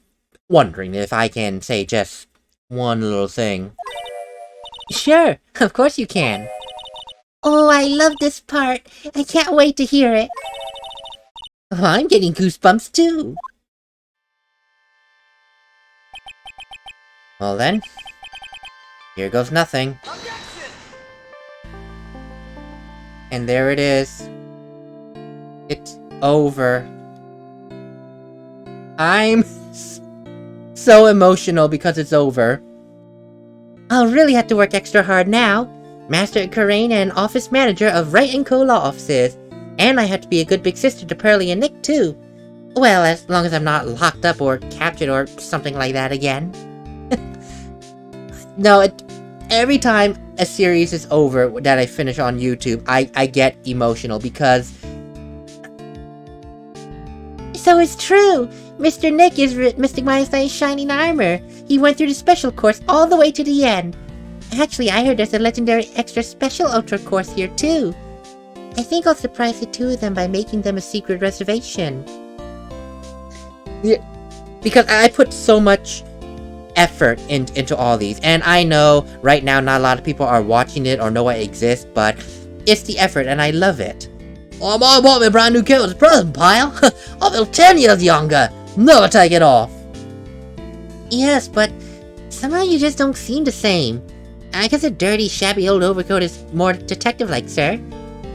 wondering if I can say just one little thing. Sure, of course you can. Oh, I love this part. I can't wait to hear it. Oh, I'm getting goosebumps too. Well then, here goes nothing. And there it is. It's over. I'm so emotional because it's over. I'll really have to work extra hard now. Master at Karain and office manager of Wright & Co. Law Offices. And I have to be a good big sister to Pearly and Nick too. Well, as long as I'm not locked up or captured or something like that again. No, every time a series is over that I finish on YouTube, I get emotional because... So it's true! Mr. Nick is Mystic Maya's shining armor. He went through the special course all the way to the end. Actually, I heard there's a legendary extra special ultra course here too. I think I'll surprise the 2 of them by making them a secret reservation. Yeah, because I put so much effort into all these. And I know right now not a lot of people are watching it or know I exist, but it's the effort and I love it. I bought me a brand new kit as a present, pal. I feel 10 years younger. Never take it off. Yes, but somehow you just don't seem the same. I guess a dirty, shabby old overcoat is more detective-like, sir.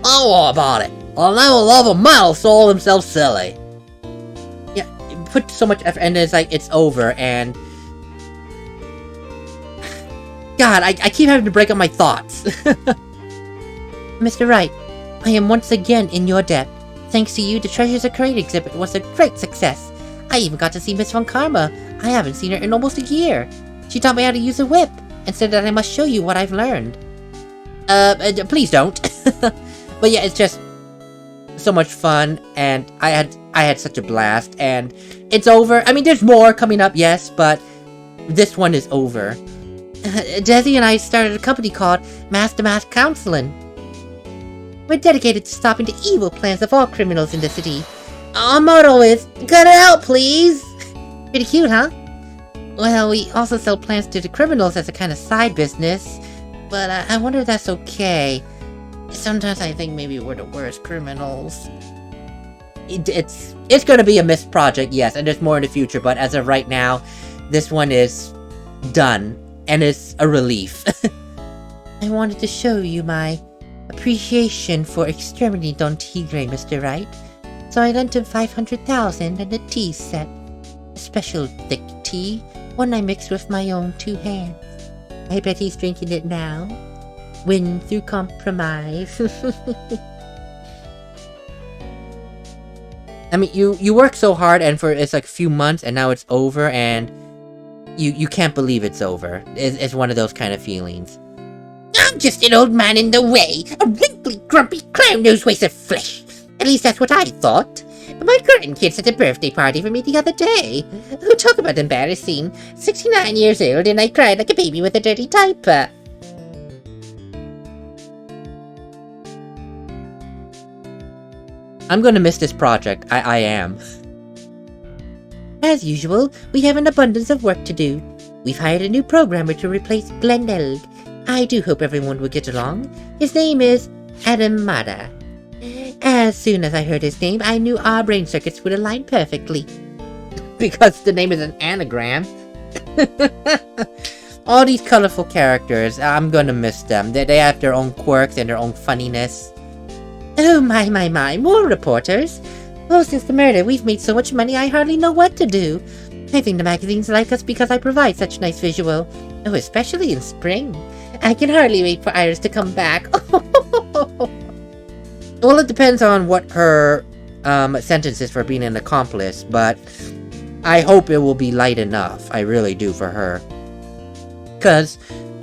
Oh, what about it? I'll never love a man who sold himself silly. Yeah, put so much effort, and it's like, it's over, and... God, I keep having to break up my thoughts. Mr. Wright, I am once again in your debt. Thanks to you, the Treasures of Crate exhibit was a great success. I even got to see Miss Von Karma. I haven't seen her in almost a year. She taught me how to use a whip, and said that I must show you what I've learned. Please don't. But yeah, it's just so much fun, and I had such a blast, and it's over. I mean, there's more coming up, yes, but this one is over. Desi and I started a company called Master Counseling. We're dedicated to stopping the evil plans of all criminals in the city. Our motto is, cut it out, please! Pretty cute, huh? Well, we also sell plans to the criminals as a kind of side business, but I wonder if that's okay. Sometimes I think maybe we're the worst criminals. It's gonna be a missed project, yes, and there's more in the future, but as of right now, this one is done, and it's a relief. I wanted to show you my appreciation for exterminating Don Tigre, Mr. Wright. So I lent him 500,000 and a tea set. A special thick tea, one I mixed with my own 2 hands. I bet he's drinking it now. Win through compromise. I mean, you work so hard, and it's like a few months, and now it's over, and you can't believe it's over. It's one of those kind of feelings. I'm just an old man in the way, a wrinkly, grumpy clown-nosed waste of flesh. At least that's what I thought. But my grandkids had a birthday party for me the other day. Oh, talk about embarrassing. 69 years old and I cried like a baby with a dirty diaper. I'm gonna miss this project. I am. As usual, we have an abundance of work to do. We've hired a new programmer to replace Glenn Elg. I do hope everyone will get along. His name is Adam Mada. As soon as I heard his name, I knew our brain circuits would align perfectly. Because the name is an anagram. All these colorful characters, I'm gonna miss them. They have their own quirks and their own funniness. Oh my, more reporters. Oh, since the murder, we've made so much money I hardly know what to do. I think the magazines like us because I provide such nice visual. Oh, especially in spring. I can hardly wait for Iris to come back. Well, it depends on what her sentence is for being an accomplice, but I hope it will be light enough. I really do for her. Because,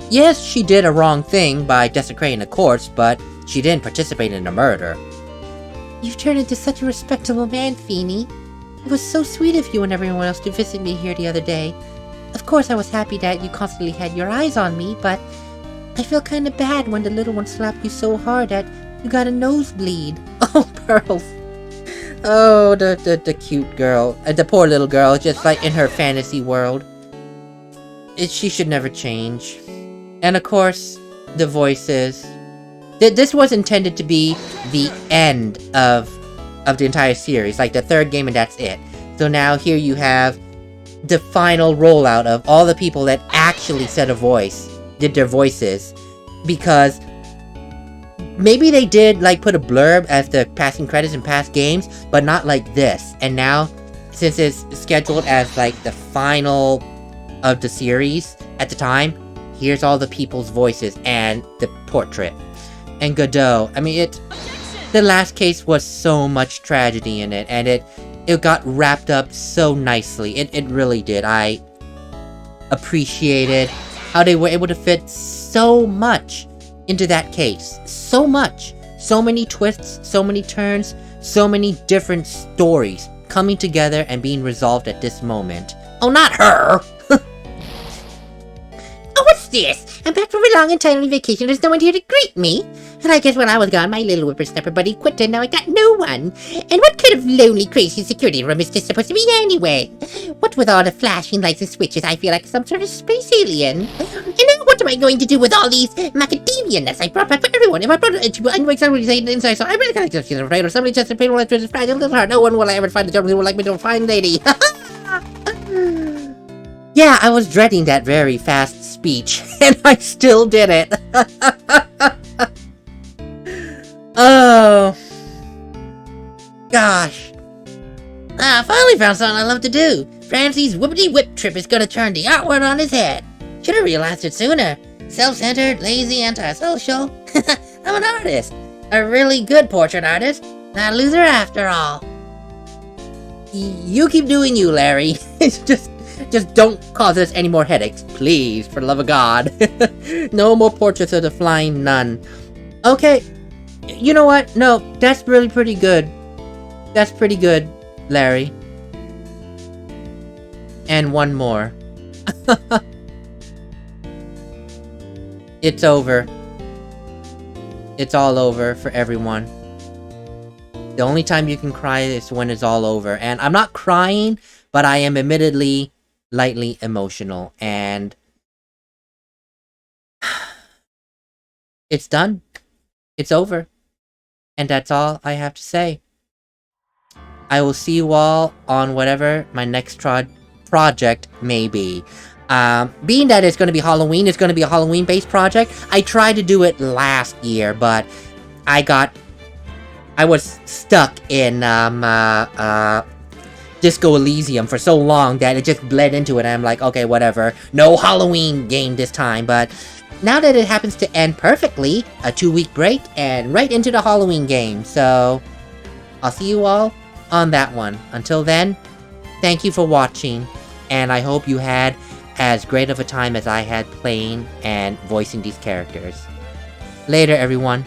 yes, she did a wrong thing by desecrating a corpse, but she didn't participate in a murder. You've turned into such a respectable man, Feeny. It was so sweet of you and everyone else to visit me here the other day. Of course, I was happy that you constantly had your eyes on me, but I feel kind of bad when the little one slapped you so hard that you got a nosebleed. Oh, Pearls. Oh, the cute girl. The poor little girl, just like in her fantasy world. She should never change. And of course, the voices. This was intended to be the end of the entire series. Like the third game and that's it. So now here you have the final rollout of all the people that actually did their voices. Because maybe they did like put a blurb as the passing credits in past games, but not like this. And now, since it's scheduled as like the final of the series at the time, here's all the people's voices and the portrait. And Godot, I mean, the last case was so much tragedy in it, and it got wrapped up so nicely. It really did. I appreciated how they were able to fit so much into that case. So much. So many twists, so many turns, so many different stories coming together and being resolved at this moment. Oh, not her! Oh, what's this? I'm back from a long and timely vacation. There's no one here to greet me. And I guess when I was gone, my little whippersnapper buddy quit, and now I got no one. And what kind of lonely, crazy security room is this supposed to be anyway? What with all the flashing lights and switches, I feel like some sort of space alien. And now what am I going to do with all these macadamia nuts I brought back for everyone? If I brought it, I know exactly what he's inside, so I really can't just afraid or somebody just paid like this fragile little heart. No one will ever find a gentleman who will like me to a fine lady. Yeah, I was dreading that very fast speech, and I still did it. Oh. Gosh. I finally found something I love to do. Francie's whippity-whip trip is gonna turn the art world on his head. Should have realized it sooner. Self-centered, lazy, antisocial. I'm an artist. A really good portrait artist. Not a loser after all. You keep doing you, Larry. It's just don't cause us any more headaches, please, for the love of God. No more portraits of the flying nun. Okay, you know what? No, that's really pretty good. That's pretty good, Larry. And one more. It's over. It's all over for everyone. The only time you can cry is when it's all over. And I'm not crying, but I am admittedly lightly emotional, and it's done. It's over. And that's all I have to say. I will see you all on whatever my next project may be. Being that it's going to be Halloween, it's going to be a Halloween-based project. I tried to do it last year, but I was stuck in, Disco Elysium for so long that it just bled into it, and I'm like, okay, whatever. No Halloween game this time, but now that it happens to end perfectly, a 2-week break, and right into the Halloween game, so I'll see you all on that one. Until then, thank you for watching, and I hope you had as great of a time as I had playing and voicing these characters. Later, everyone.